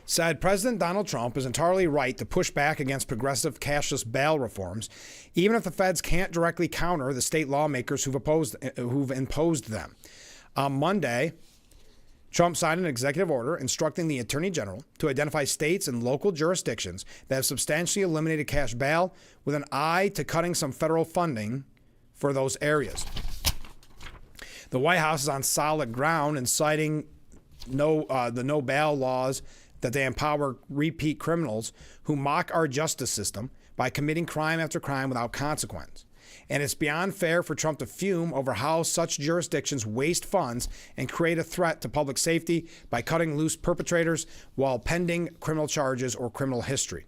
Speaker 1: said President Donald Trump is entirely right to push back against progressive cashless bail reforms, even if the feds can't directly counter the state lawmakers who've imposed them. On Monday, Trump signed an executive order instructing the Attorney General to identify states and local jurisdictions that have substantially eliminated cash bail with an eye to cutting some federal funding for those areas. The White House is on solid ground in citing the no bail laws that they empower repeat criminals who mock our justice system by committing crime after crime without consequence. And it's beyond fair for Trump to fume over how such jurisdictions waste funds and create a threat to public safety by cutting loose perpetrators while pending criminal charges or criminal history.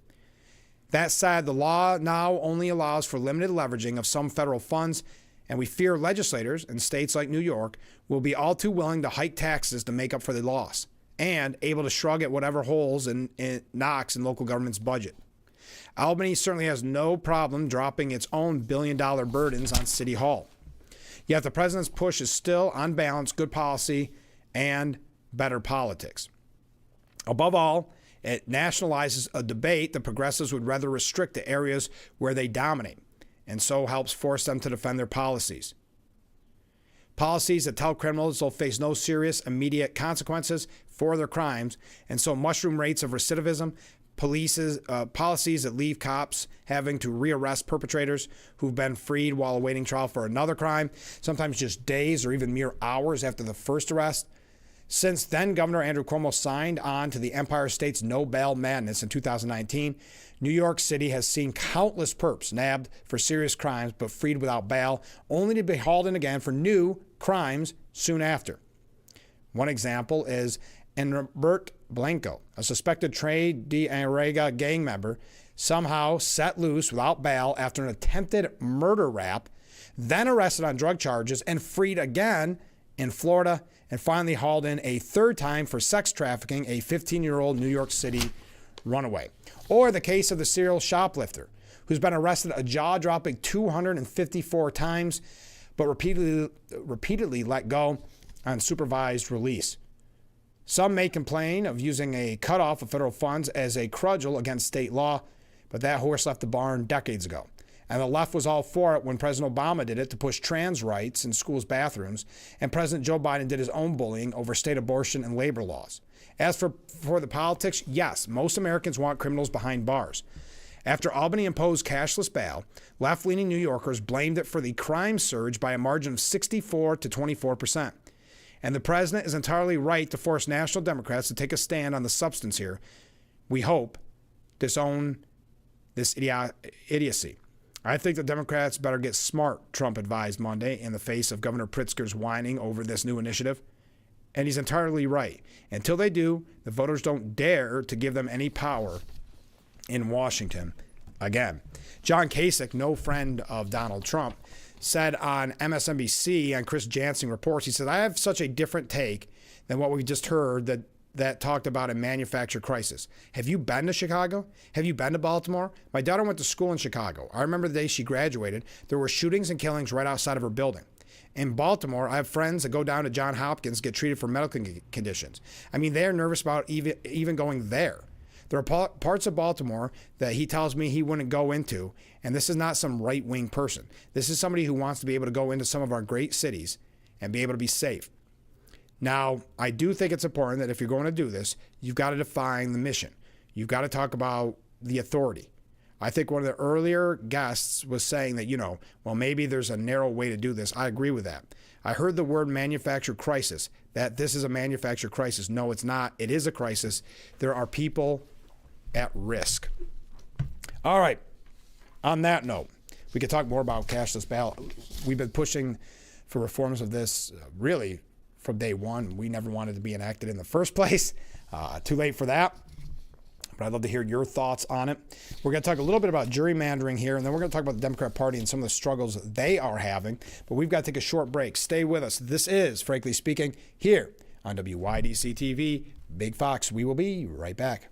Speaker 1: That said, the law now only allows for limited leveraging of some federal funds, and we fear legislators in states like New York will be all too willing to hike taxes to make up for the loss, and able to shrug at whatever holes it knocks in local government's budget. Albany certainly has no problem dropping its own billion-dollar burdens on City Hall. Yet the president's push is still, on balance, good policy and better politics. Above all, it nationalizes a debate that progressives would rather restrict to areas where they dominate, and so helps force them to defend their policies. Policies that tell criminals they'll face no serious, immediate consequences for their crimes, and so mushroom rates of recidivism, policies that leave cops having to rearrest perpetrators who've been freed while awaiting trial for another crime, sometimes just days or even mere hours after the first arrest. Since then, Governor Andrew Cuomo signed on to the Empire State's no bail madness in 2019, New York City has seen countless perps nabbed for serious crimes but freed without bail, only to be hauled in again for new crimes soon after. One example is Enbert Blanco, a suspected Trey de Arega gang member, somehow set loose without bail after an attempted murder rap, then arrested on drug charges and freed again in Florida, and finally hauled in a third time for sex trafficking a 15-year-old New York City runaway. Or the case of the serial shoplifter, who's been arrested a jaw-dropping 254 times, but repeatedly let go on supervised release. Some may complain of using a cutoff of federal funds as a cudgel against state law, but that horse left the barn decades ago. And the left was all for it when President Obama did it to push trans rights in schools' bathrooms, and President Joe Biden did his own bullying over state abortion and labor laws. As for the politics, yes, most Americans want criminals behind bars. After Albany imposed cashless bail, left-leaning New Yorkers blamed it for the crime surge by a margin of 64 to 24%. And the president is entirely right to force national Democrats to take a stand on the substance here. We hope disown this idiocy. I think the Democrats better get smart, Trump advised Monday in the face of Governor Pritzker's whining over this new initiative. And he's entirely right. Until they do, the voters don't dare to give them any power in Washington again. John Kasich, no friend of Donald Trump, said on MSNBC on Chris Jansen Reports, he said, I have such a different take than what we just heard that talked about a manufactured crisis. Have you been to Chicago? Have you been to Baltimore? My daughter went to school in Chicago. I remember the day she graduated, there were shootings and killings right outside of her building. In Baltimore, I have friends that go down to Johns Hopkins, get treated for medical conditions. I mean, they're nervous about even going there. There are parts of Baltimore that he tells me he wouldn't go into, and this is not some right-wing person. This is somebody who wants to be able to go into some of our great cities and be able to be safe. Now, I do think it's important that if you're going to do this, you've got to define the mission. You've got to talk about the authority. I think one of the earlier guests was saying that, well, maybe there's a narrow way to do this. I agree with that. I heard the word manufactured crisis, that this is a manufactured crisis. No, it's not. It is a crisis. There are people at risk. All right. On that note, we could talk more about cashless bail. We've been pushing for reforms of this really from day one. We never wanted to be enacted in the first place. Too late for that. But I'd love to hear your thoughts on it. We're going to talk a little bit about gerrymandering here, and then we're going to talk about the Democrat Party and some of the struggles they are having. But we've got to take a short break. Stay with us. This is, Frankly Speaking, here on WYDC TV. Big Fox. We will be right back.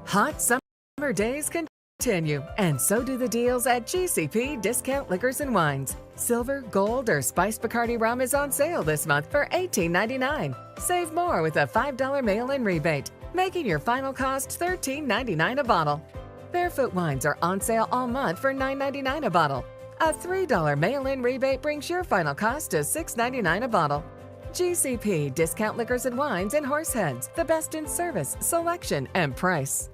Speaker 10: Hot summer days continue, and so do the deals at GCP Discount Liquors and Wines. Silver, gold, or spiced Bacardi rum is on sale this month for $18.99. Save more with a $5 mail-in rebate, making your final cost $13.99 a bottle. Barefoot wines are on sale all month for $9.99 a bottle. A $3 mail-in rebate brings your final cost to $6.99 a bottle. GCP Discount Liquors and Wines in Horseheads, the best in service, selection, and price.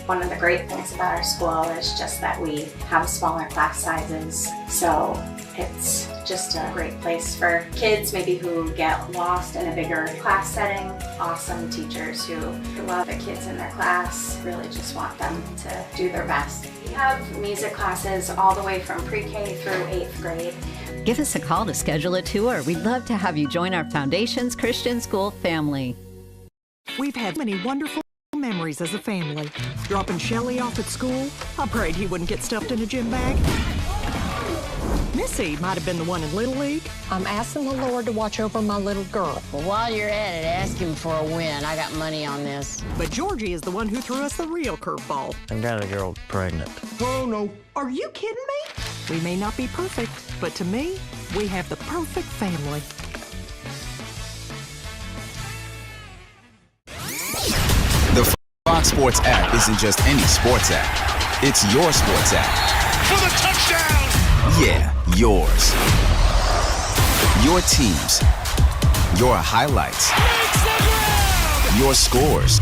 Speaker 11: One of the great things about our school is just that we have smaller class sizes, so it's just a great place for kids maybe who get lost in a bigger class setting. Awesome teachers who love the kids in their class, really just want them to do their best. We have music classes all the way from pre-K through 8th grade.
Speaker 13: Give us a call to schedule a tour. We'd love to have you join our Foundations Christian School family.
Speaker 14: We've had many wonderful memories as a family. Dropping Shelly off at school, I prayed he wouldn't get stuffed in a gym bag. Missy might have been the one in Little League.
Speaker 19: I'm asking the Lord to watch over my little girl.
Speaker 25: Well, while you're at it, ask him for a win. I got money on this.
Speaker 14: But Georgie is the one who threw us the real curveball.
Speaker 22: I got a girl pregnant.
Speaker 14: Oh, no. Are you kidding me? We may not be perfect, but to me, we have the perfect family.
Speaker 26: The Fox Sports app isn't just any sports app. It's your sports app.
Speaker 27: For the touchdown!
Speaker 26: Yeah, yours. Your teams. Your highlights. Your scores.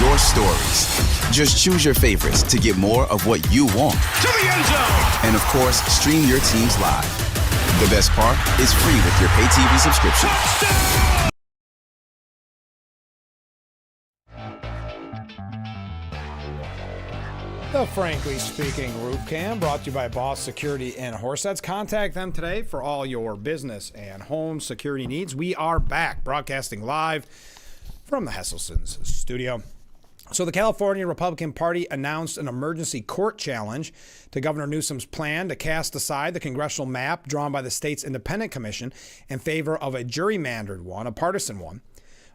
Speaker 26: Your stories. Just choose your favorites to get more of what you want.
Speaker 27: To the end zone!
Speaker 26: And of course, stream your teams live. The best part is free with your pay TV subscription.
Speaker 1: The Frankly Speaking Roof Cam, brought to you by Boss Security in Horseheads. Contact them today for all your business and home security needs. We are back, broadcasting live from the Hesselson's studio. So the California Republican Party announced an emergency court challenge to Governor Newsom's plan to cast aside the congressional map drawn by the state's independent commission in favor of a gerrymandered one, a partisan one.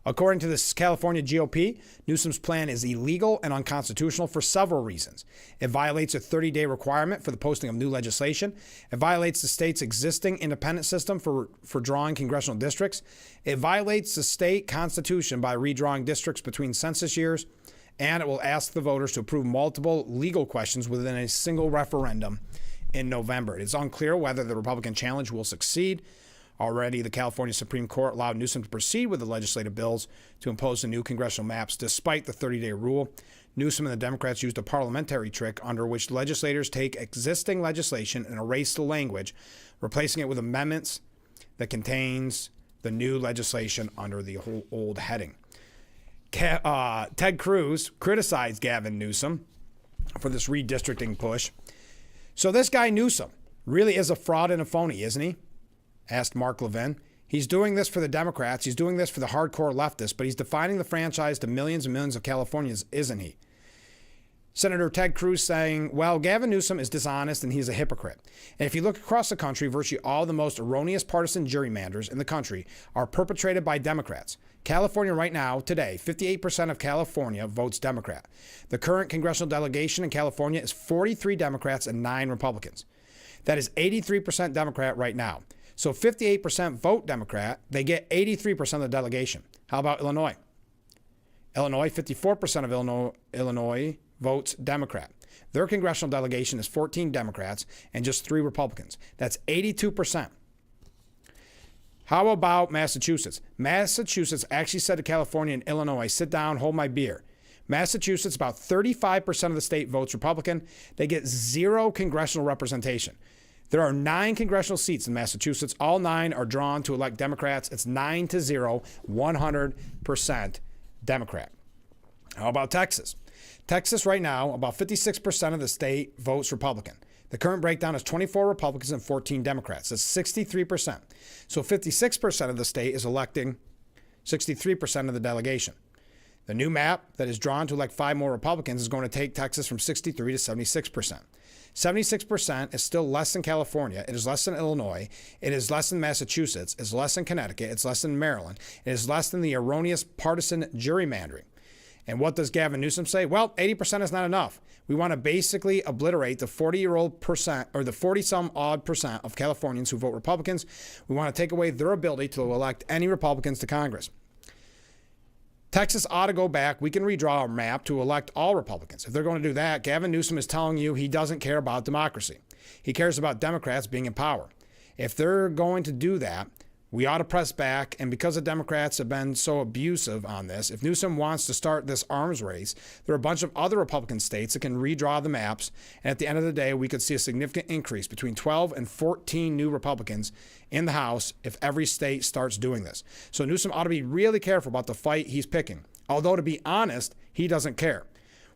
Speaker 1: According to the California GOP, Newsom's plan is illegal and unconstitutional for several reasons. It violates a 30-day requirement for the posting of new legislation. It violates the state's existing independent system for drawing congressional districts. It violates the state constitution by redrawing districts between census years. And it will ask the voters to approve multiple legal questions within a single referendum in November. It is unclear whether the Republican challenge will succeed. Already, the California Supreme Court allowed Newsom to proceed with the legislative bills to impose the new congressional maps despite the 30-day rule. Newsom and the Democrats used a parliamentary trick under which legislators take existing legislation and erase the language, replacing it with amendments that contains the new legislation under the old heading. Ted Cruz criticized Gavin Newsom for this redistricting push. So this guy Newsom really is a fraud and a phony, isn't he? Asked Mark Levin. He's doing this for the Democrats. He's doing this for the hardcore leftists, but he's defining the franchise to millions and millions of Californians, isn't he? Senator Ted Cruz saying, well, Gavin Newsom is dishonest and he's a hypocrite. And if you look across the country, virtually all the most erroneous partisan gerrymanders in the country are perpetrated by Democrats. California right now, today, 58% of California votes Democrat. The current congressional delegation in California is 43 Democrats and 9 Republicans. That is 83% Democrat right now. So 58% vote Democrat, they get 83% of the delegation. How about Illinois? Illinois, 54% of Illinois votes Democrat. Their congressional delegation is 14 Democrats and just 3 Republicans. That's 82%. How about Massachusetts? Massachusetts actually said to California and Illinois, sit down, hold my beer. Massachusetts, about 35% of the state votes Republican. They get 0 congressional representation. There are 9 congressional seats in Massachusetts. All 9 are drawn to elect Democrats. It's 9-0, 100% Democrat. How about Texas? Texas right now, about 56% of the state votes Republican. The current breakdown is 24 Republicans and 14 Democrats. That's 63%. So 56% of the state is electing 63% of the delegation. The new map that is drawn to elect 5 more Republicans is going to take Texas from 63 to 76%. 76% is still less than California. It is less than Illinois. It is less than Massachusetts. It's less than Connecticut. It's less than Maryland. It is less than the erroneous partisan gerrymandering. And what does Gavin Newsom say? Well, 80% is not enough. We want to basically obliterate the 40-year-old percent, or the 40-some odd percent of Californians who vote Republicans. We want to take away their ability to elect any Republicans to Congress. Texas ought to go back. We can redraw our map to elect all Republicans. If they're going to do that, Gavin Newsom is telling you he doesn't care about democracy. He cares about Democrats being in power. If they're going to do that, we ought to press back. And because the Democrats have been so abusive on this, if Newsom wants to start this arms race, there are a bunch of other Republican states that can redraw the maps. And at the end of the day, we could see a significant increase between 12 and 14 new Republicans in the House if every state starts doing this. So Newsom ought to be really careful about the fight he's picking. Although, to be honest, he doesn't care.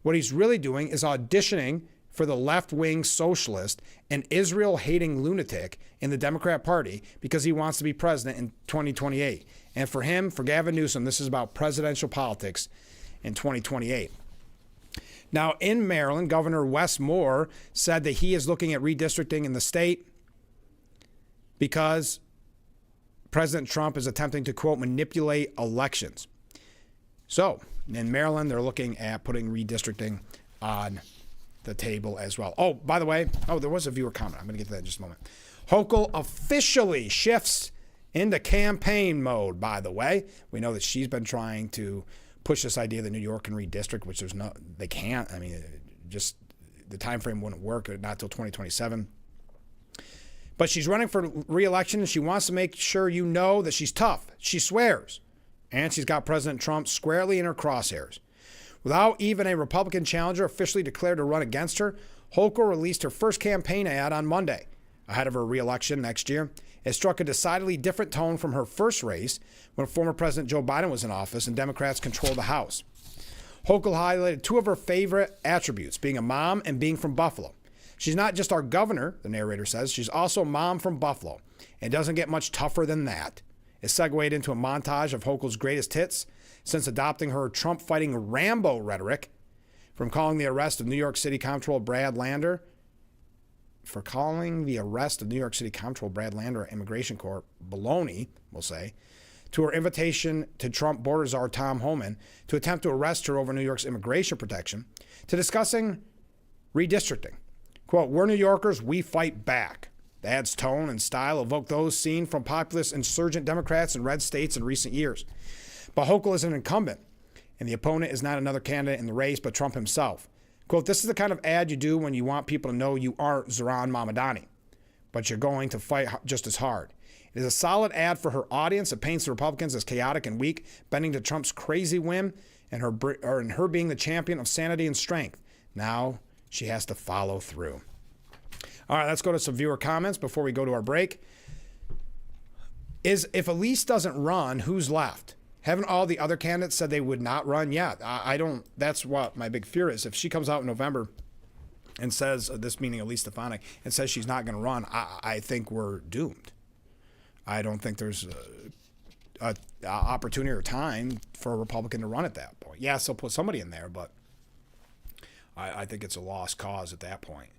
Speaker 1: What he's really doing is auditioning for the left-wing socialist and Israel-hating lunatic in the Democrat Party because he wants to be president in 2028. And for him, for Gavin Newsom, this is about presidential politics in 2028. Now, in Maryland, Governor Wes Moore said that he is looking at redistricting in the state because President Trump is attempting to, quote, manipulate elections. So, in Maryland, they're looking at putting redistricting on the table as well. Oh, by the way, there was a viewer comment. I'm going to get to that in just a moment. Hochul officially shifts into campaign mode, by the way. We know that she's been trying to push this idea that New York can redistrict, which they can't. I mean, just the time frame wouldn't work, not till 2027. But she's running for re-election, and she wants to make sure you know that she's tough. She swears. And she's got President Trump squarely in her crosshairs. Without even a Republican challenger officially declared to run against her, Hochul released her first campaign ad on Monday, ahead of her re-election next year. It struck a decidedly different tone from her first race when former President Joe Biden was in office and Democrats controlled the House. Hochul highlighted 2 of her favorite attributes, being a mom and being from Buffalo. She's not just our governor, the narrator says. She's also a mom from Buffalo. And it doesn't get much tougher than that. It segued into a montage of Hochul's greatest hits since adopting her Trump-fighting Rambo rhetoric, from calling the arrest of New York City Comptroller Brad Lander Immigration Court baloney, we'll say, to her invitation to Trump border czar Tom Homan to attempt to arrest her over New York's immigration protection, to discussing redistricting. Quote, "We're New Yorkers, we fight back." The ad's tone and style evoke those seen from populist insurgent Democrats in red states in recent years. But Hochul is an incumbent, and the opponent is not another candidate in the race, but Trump himself. Quote, "This is the kind of ad you do when you want people to know you aren't Zohran Mamdani, but you're going to fight just as hard." It is a solid ad for her audience. It paints the Republicans as chaotic and weak, bending to Trump's crazy whim, and her being the champion of sanity and strength. Now she has to follow through. All right, let's go to some viewer comments before we go to our break. If Elise doesn't run, who's left? Haven't all the other candidates said they would not run yet? I don't. That's what my big fear is. If she comes out in November and says, this meaning Elise Stefanik, and says she's not going to run, I think we're doomed. I don't think there's a opportunity or time for a Republican to run at that point. Yes, they'll put somebody in there, but I think it's a lost cause at that point.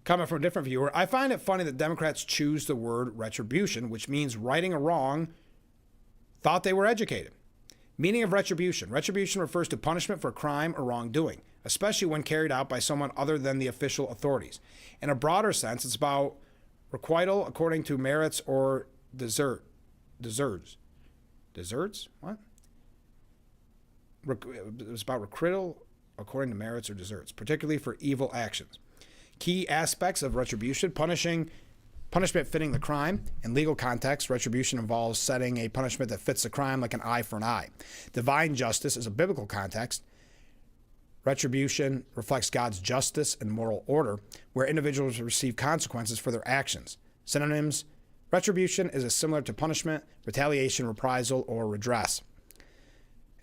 Speaker 1: Comment from a different viewer. I find it funny that Democrats choose the word retribution, which means righting a wrong, thought they were educated. Meaning of retribution. Retribution refers to punishment for crime or wrongdoing, especially when carried out by someone other than the official authorities. In a broader sense, it's about requital according to merits or deserts. Deserts? What? It's about requital according to merits or deserts, particularly for evil actions. Key aspects of retribution: punishment fitting the crime. In legal context, retribution involves setting a punishment that fits the crime, like an eye for an eye. Divine justice is a biblical context. Retribution reflects God's justice and moral order, where individuals receive consequences for their actions. Synonyms: retribution is similar to punishment, retaliation, reprisal, or redress.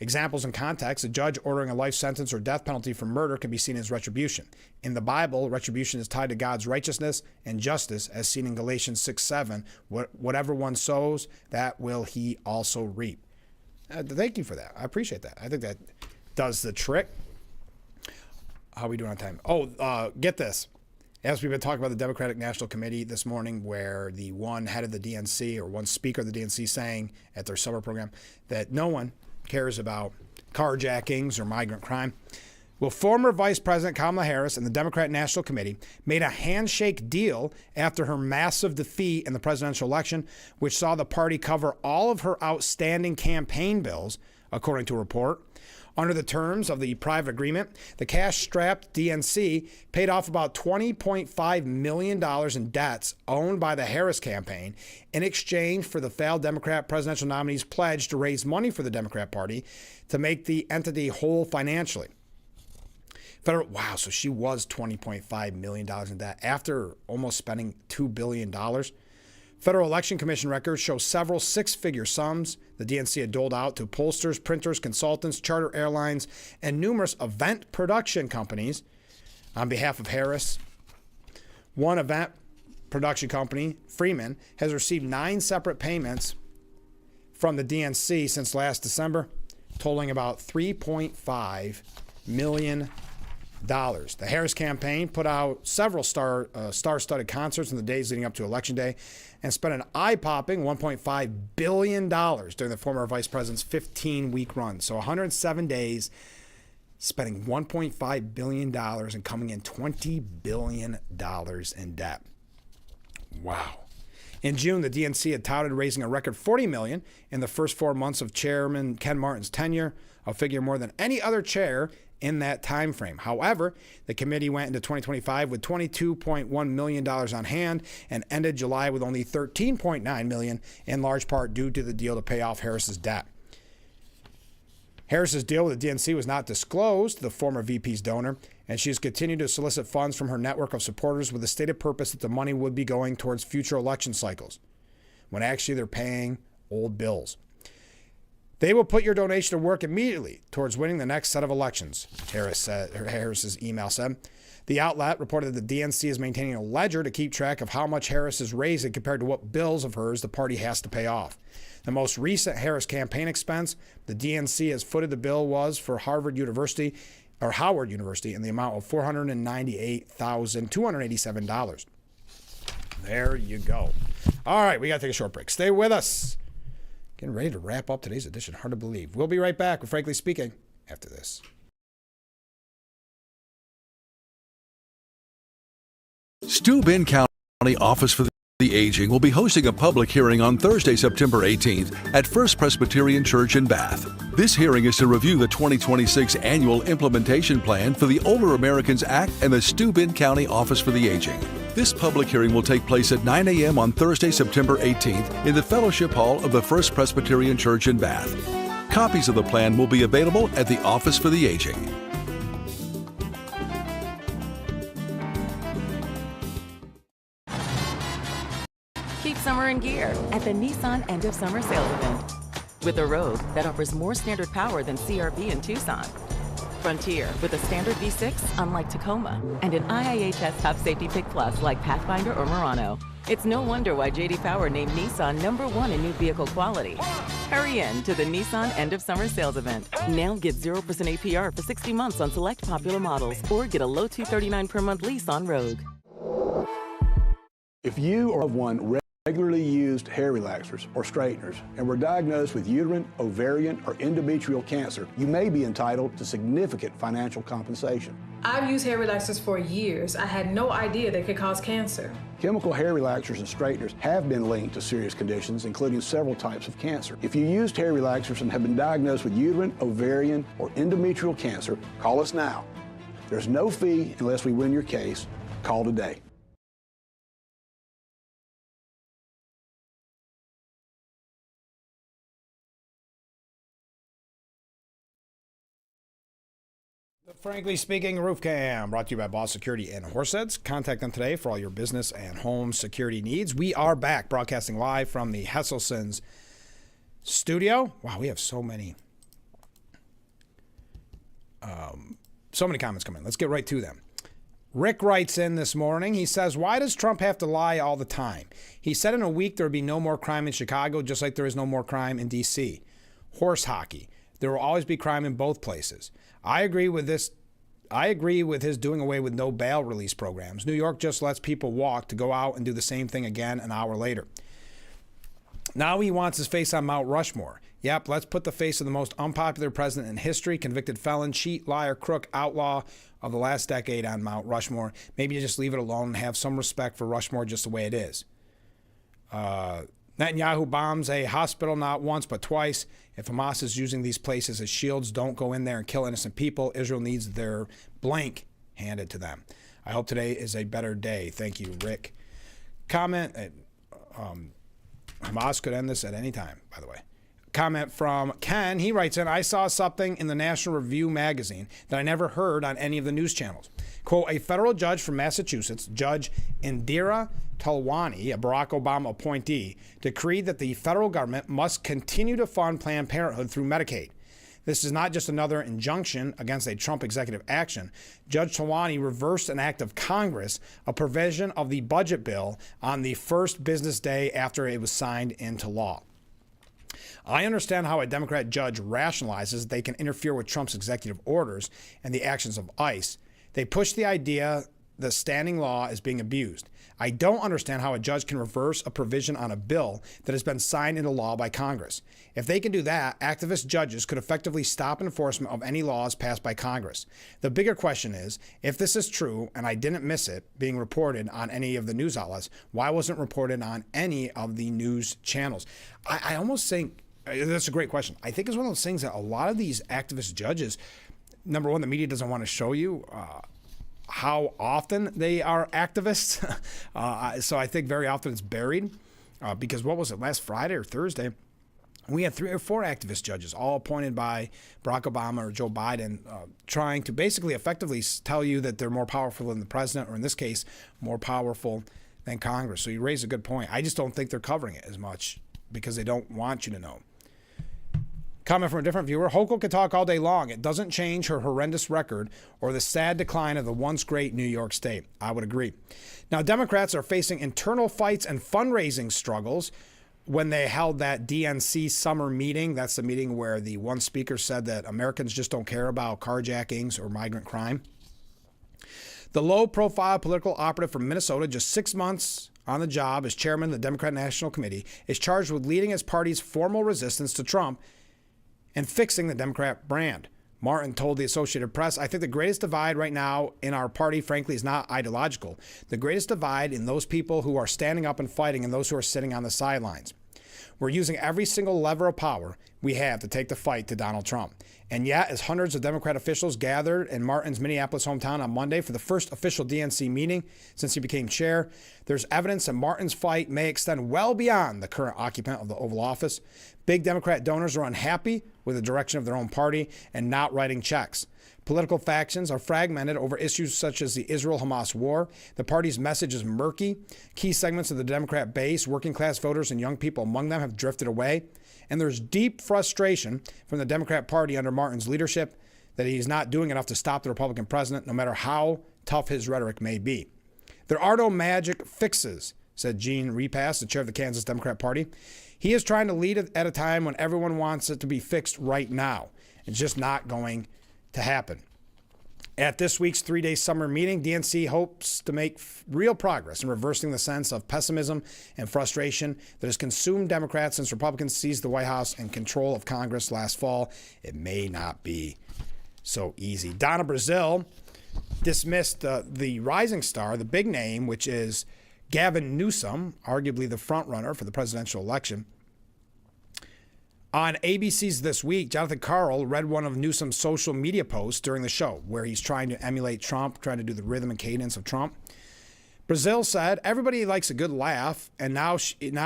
Speaker 1: Examples in context: a judge ordering a life sentence or death penalty for murder can be seen as retribution. In the Bible, retribution is tied to God's righteousness and justice, as seen in Galatians 6:7. Whatever one sows, that will he also reap. Thank you for that. I appreciate that. I think that does the trick. How are we doing on time? Oh, get this. As we've been talking about the Democratic National Committee this morning, where the one head of the DNC or one speaker of the DNC saying at their summer program that no one cares about carjackings or migrant crime. Well, former Vice President Kamala Harris and the Democratic National Committee made a handshake deal after her massive defeat in the presidential election, which saw the party cover all of her outstanding campaign bills, according to a report. Under the terms of the private agreement, the cash-strapped DNC paid off about $20.5 million in debts owned by the Harris campaign in exchange for the failed Democrat presidential nominee's pledge to raise money for the Democrat Party to make the entity whole financially. Wow, so she was $20.5 million in debt after almost spending $2 billion. Federal Election Commission records show several six-figure sums the DNC had doled out to pollsters, printers, consultants, charter airlines, and numerous event production companies on behalf of Harris. One event production company, Freeman, has received 9 separate payments from the DNC since last December, totaling about $3.5 million. The Harris campaign put out several star-studded concerts in the days leading up to Election Day and spent an eye-popping $1.5 billion during the former vice president's 15-week run. So 107 days, spending $1.5 billion and coming in $20 billion in debt. Wow. In June, the DNC had touted raising a record $40 million in the first 4 months of Chairman Ken Martin's tenure, a figure more than any other chair in that time frame. However, the committee went into 2025 with $22.1 million on hand and ended July with only $13.9 million, in large part due to the deal to pay off Harris's debt. Harris's deal with the DNC was not disclosed to the former VP's donor, and she has continued to solicit funds from her network of supporters with the stated purpose that the money would be going towards future election cycles, when actually they're paying old bills. They will put your donation to work immediately towards winning the next set of elections, Harris's email said. The outlet reported that the DNC is maintaining a ledger to keep track of how much Harris is raising compared to what bills of hers the party has to pay off. The most recent Harris campaign expense the DNC has footed the bill was for Howard University in the amount of $498,287. There you go. All right, we got to take a short break. Stay with us. Getting ready to wrap up today's edition. Hard to believe. We'll be right back with Frankly Speaking after this.
Speaker 5: Steuben County Office for the Aging will be hosting a public hearing on Thursday, September 18th at First Presbyterian Church in Bath. This hearing is to review the 2026 annual implementation plan for the Older Americans Act and the Steuben County Office for the Aging. This public hearing will take place at 9 a.m. on Thursday, September 18th in the Fellowship Hall of the First Presbyterian Church in Bath. Copies of the plan will be available at the Office for the Aging.
Speaker 8: Keep summer in gear at the Nissan End of Summer Sales Event. With a Rogue that offers more standard power than CR-V in Tucson. Frontier with a standard V6 unlike Tacoma, and an IIHS Top Safety Pick Plus like Pathfinder or Murano. It's no wonder why J.D. Power named Nissan #1 in new vehicle quality. Hurry in to the Nissan End of Summer Sales Event. Now get 0% APR for 60 months on select popular models, or get a low $239 per month lease on Rogue.
Speaker 3: If you or one regularly used hair relaxers or straighteners and were diagnosed with uterine, ovarian, or endometrial cancer, you may be entitled to significant financial compensation.
Speaker 15: I've used hair relaxers for years. I had no idea they could cause cancer.
Speaker 3: Chemical hair relaxers and straighteners have been linked to serious conditions, including several types of cancer. If you used hair relaxers and have been diagnosed with uterine, ovarian, or endometrial cancer, call us now. There's no fee unless we win your case. Call today.
Speaker 1: Frankly Speaking Roof Cam, brought to you by Boss Security in Horseheads. Contact them today for all your business and home security needs. We are back, broadcasting live from the Hesselson's studio. Wow, we have so many comments coming in. Let's get right to them. Rick writes in this morning. He says, why does Trump have to lie all the time? He said in a week there would be no more crime in Chicago, just like there is no more crime in D.C. Horse hockey. There will always be crime in both places. I agree with his doing away with no bail release programs. New York just lets people walk to go out and do the same thing again an hour later. Now he wants his face on Mount Rushmore. Yep, let's put the face of the most unpopular president in history, convicted felon, cheat, liar, crook, outlaw of the last decade on Mount Rushmore. Maybe you just leave it alone and have some respect for Rushmore just the way it is. Netanyahu bombs a hospital not once but twice. If Hamas is using these places as shields, don't go in there and kill innocent people. Israel needs their blank handed to them. I hope today is a better day. Thank you, Rick. Comment, Hamas could end this at any time, by the way. Comment from Ken. He writes in, I saw something in the National Review magazine that I never heard on any of the news channels. Quote, a federal judge from Massachusetts, Judge Indira Talwani, a Barack Obama appointee, decreed that the federal government must continue to fund Planned Parenthood through Medicaid. This is not just another injunction against a Trump executive action. Judge Talwani reversed an act of Congress, a provision of the budget bill, on the first business day after it was signed into law. I understand how a Democrat judge rationalizes they can interfere with Trump's executive orders and the actions of ICE. They push the idea the standing law is being abused. I don't understand how a judge can reverse a provision on a bill that has been signed into law by Congress. If they can do that, activist judges could effectively stop enforcement of any laws passed by Congress. The bigger question is, if this is true, and I didn't miss it being reported on any of the news outlets, why wasn't it reported on any of the news channels? I almost think, that's a great question. I think it's one of those things that a lot of these activist judges, number one, the media doesn't want to show you how often they are activists. So I think very often it's buried because what was it, last Friday or Thursday? We had 3 or 4 activist judges, all appointed by Barack Obama or Joe Biden, trying to basically effectively tell you that they're more powerful than the president, or in this case, more powerful than Congress. So you raise a good point. I just don't think they're covering it as much because they don't want you to know. Comment from a different viewer. Hochul could talk all day long. It doesn't change her horrendous record or the sad decline of the once great New York State. I would agree. Now, Democrats are facing internal fights and fundraising struggles when they held that DNC summer meeting. That's the meeting where the one speaker said that Americans just don't care about carjackings or migrant crime. The low-profile political operative from Minnesota, just 6 months on the job as chairman of the Democrat National Committee, is charged with leading his party's formal resistance to Trump and fixing the Democrat brand. Martin told the Associated Press, I think the greatest divide right now in our party, frankly, is not ideological. The greatest divide in those people who are standing up and fighting and those who are sitting on the sidelines. We're using every single lever of power we have to take the fight to Donald Trump. And yet, as hundreds of Democrat officials gathered in Martin's Minneapolis hometown on Monday for the first official DNC meeting since he became chair, there's evidence that Martin's fight may extend well beyond the current occupant of the Oval Office. Big Democrat donors are unhappy with the direction of their own party and not writing checks. Political factions are fragmented over issues such as the Israel-Hamas war. The party's message is murky. Key segments of the Democrat base, working class voters and young people among them, have drifted away. And there's deep frustration from the Democrat Party under Martin's leadership that he's not doing enough to stop the Republican president, no matter how tough his rhetoric may be. There are no magic fixes, said Gene Repass, the chair of the Kansas Democrat Party. He is trying to lead at a time when everyone wants it to be fixed right now. It's just not going to happen. At this week's 3-day summer meeting, DNC hopes to make real progress in reversing the sense of pessimism and frustration that has consumed Democrats since Republicans seized the White House and control of Congress last fall. It may not be so easy. Donna Brazile dismissed the rising star, the big name, which is Gavin Newsom, arguably the front runner for the presidential election. On ABC's This Week, Jonathan Karl read one of Newsom's social media posts during the show where he's trying to emulate Trump, trying to do the rhythm and cadence of Trump. Brazile said, everybody likes a good laugh, and now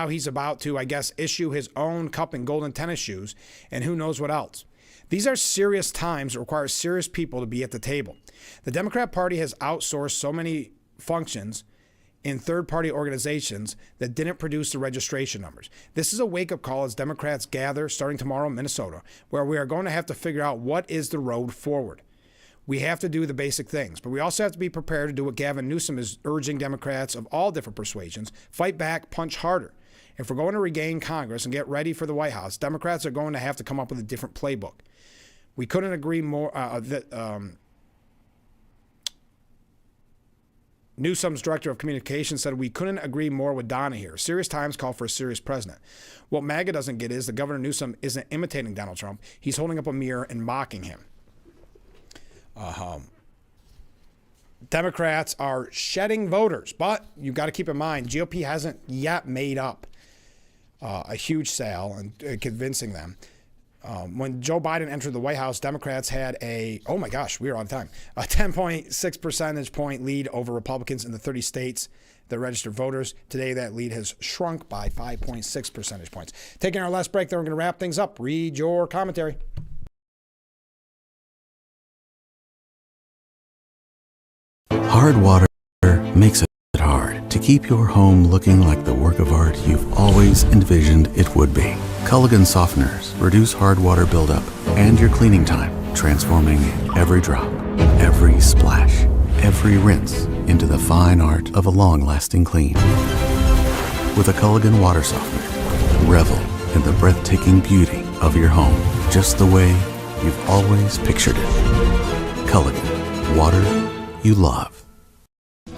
Speaker 1: he's about to, I guess, issue his own cup and golden tennis shoes, and who knows what else. These are serious times that require serious people to be at the table. The Democrat Party has outsourced so many functions in third-party organizations that didn't produce the registration numbers. This is a wake-up call as Democrats gather starting tomorrow in Minnesota, where we are going to have to figure out what is the road forward. We have to do the basic things, but we also have to be prepared to do what Gavin Newsom is urging Democrats of all different persuasions: fight back, punch harder. If we're going to regain Congress and get ready for the White House, Democrats are going to have to come up with a different playbook. We couldn't agree more Newsom's director of communications said we couldn't agree more with Donna here. Serious times call for a serious president. What MAGA doesn't get is that Governor Newsom isn't imitating Donald Trump. He's holding up a mirror and mocking him. Democrats are shedding voters, but you've got to keep in mind, GOP hasn't yet made up a huge sale and convincing them. When Joe Biden entered the White House, Democrats had a 10.6 percentage point lead over Republicans in the 30 states that registered voters. Today, that lead has shrunk by 5.6 percentage points. Taking our last break, then we're going to wrap things up. Read your commentary.
Speaker 9: Hard water makes it hard to keep your home looking like the work of art you've always envisioned it would be. Culligan softeners reduce hard water buildup and your cleaning time, transforming every drop, every splash, every rinse into the fine art of a long-lasting clean. With a Culligan water softener, revel in the breathtaking beauty of your home, just the way you've always pictured it. Culligan, water you love.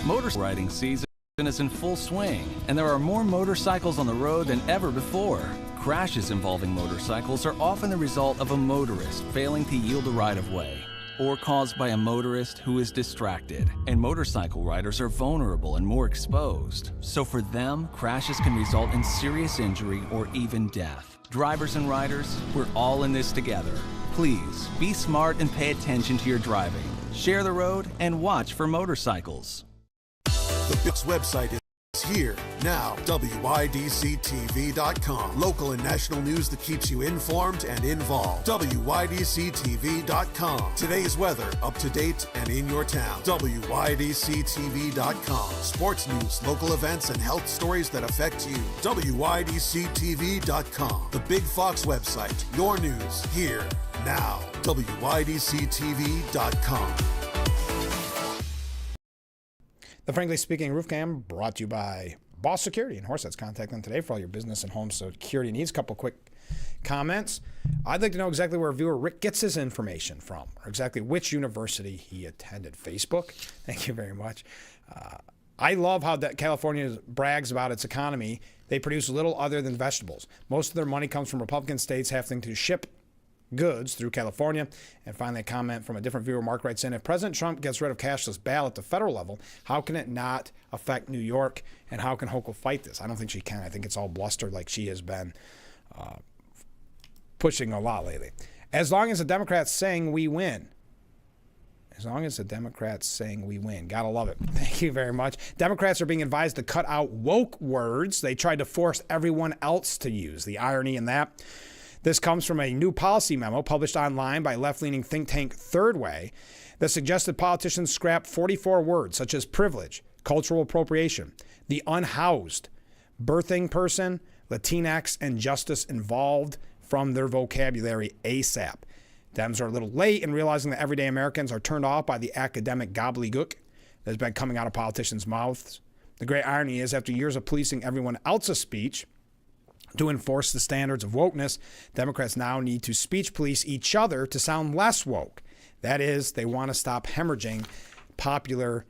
Speaker 16: Motor riding season is in full swing, and there are more motorcycles on the road than ever before. Crashes involving motorcycles are often the result of a motorist failing to yield a right-of-way, or caused by a motorist who is distracted. And motorcycle riders are vulnerable and more exposed. So for them, crashes can result in serious injury or even death. Drivers and riders, we're all in this together. Please, be smart and pay attention to your driving. Share the road and watch for motorcycles.
Speaker 4: The Bix website is here now. WYDCTV.com. Local and national news that keeps you informed and involved. WYDCTV.com. Today's weather up to date and in your town. WYDCTV.com. Sports news, local events, and health stories that affect you. WYDCTV.com. The Big Fox website. Your news here now. WYDCTV.com.
Speaker 1: The Frankly Speaking Roof Cam brought to you by Boss Security and Horseheads. Contact them today for all your business and home security needs. A couple quick comments. I'd like to know exactly where viewer Rick gets his information from, or exactly which university he attended. Facebook. Thank you very much. I love how that California brags about its economy. They produce little other than vegetables. Most of their money comes from Republican states having to ship goods through California. And finally, a comment from a different viewer. Mark writes in, if President Trump gets rid of cashless ballot at the federal level, how can it not affect New York? And how can Hochul fight this? I don't think she can. I think it's all bluster like she has been pushing a lot lately. As long as the Democrats saying we win. As long as the Democrats saying we win. Gotta love it. Thank you very much. Democrats are being advised to cut out woke words they tried to force everyone else to use. The irony in that. This comes from a new policy memo published online by left-leaning think tank Third Way that suggested politicians scrap 44 words such as privilege, cultural appropriation, the unhoused, birthing person, Latinx, and justice involved from their vocabulary ASAP. Dems are a little late in realizing that everyday Americans are turned off by the academic gobbledygook that's been coming out of politicians' mouths. The great irony is, after years of policing everyone else's speech to enforce the standards of wokeness, Democrats now need to speech police each other to sound less woke. That is, they want to stop hemorrhaging popular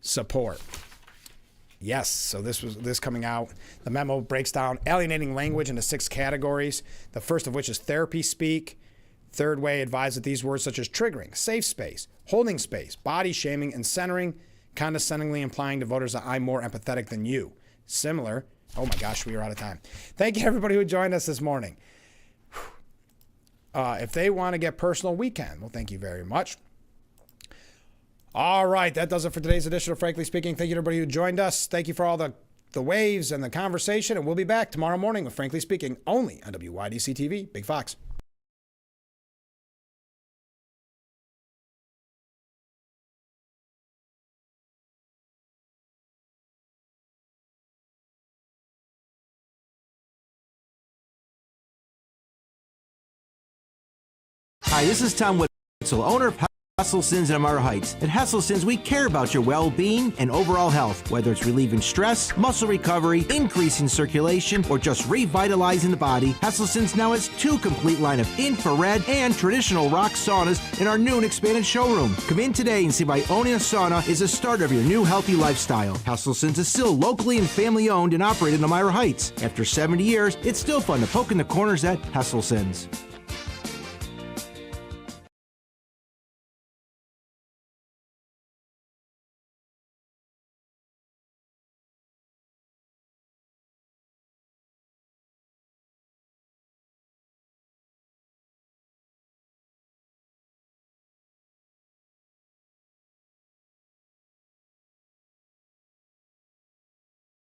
Speaker 1: support. Yes, so this coming out. The memo breaks down alienating language into 6 categories, the first of which is therapy speak. Third Way advised that these words such as triggering, safe space, holding space, body shaming, and centering, condescendingly implying to voters that I'm more empathetic than you. Similar. Oh my gosh, we are out of time. Thank you, everybody who joined us this morning. If they want to get personal, we can. Well, thank you very much. All right, that does it for today's edition of Frankly Speaking. Thank you to everybody who joined us. Thank you for all the waves and the conversation, and we'll be back tomorrow morning with Frankly Speaking, only on WYDC TV. Big Fox.
Speaker 17: Hi, this is Tom Witzel, owner of
Speaker 2: Hesselson's in Amara Heights. At Hesselson's, we care about your well-being and overall health, whether it's relieving stress, muscle recovery, increasing circulation, or just revitalizing the body. Hesselson's now has 2 complete line of infrared and traditional rock saunas in our new and expanded showroom. Come in today and see why owning a sauna is the start of your new healthy lifestyle. Hesselson's is still locally and family-owned and operated in Elmira Heights. After 70 years, it's still fun to poke in the corners at Hesselson's.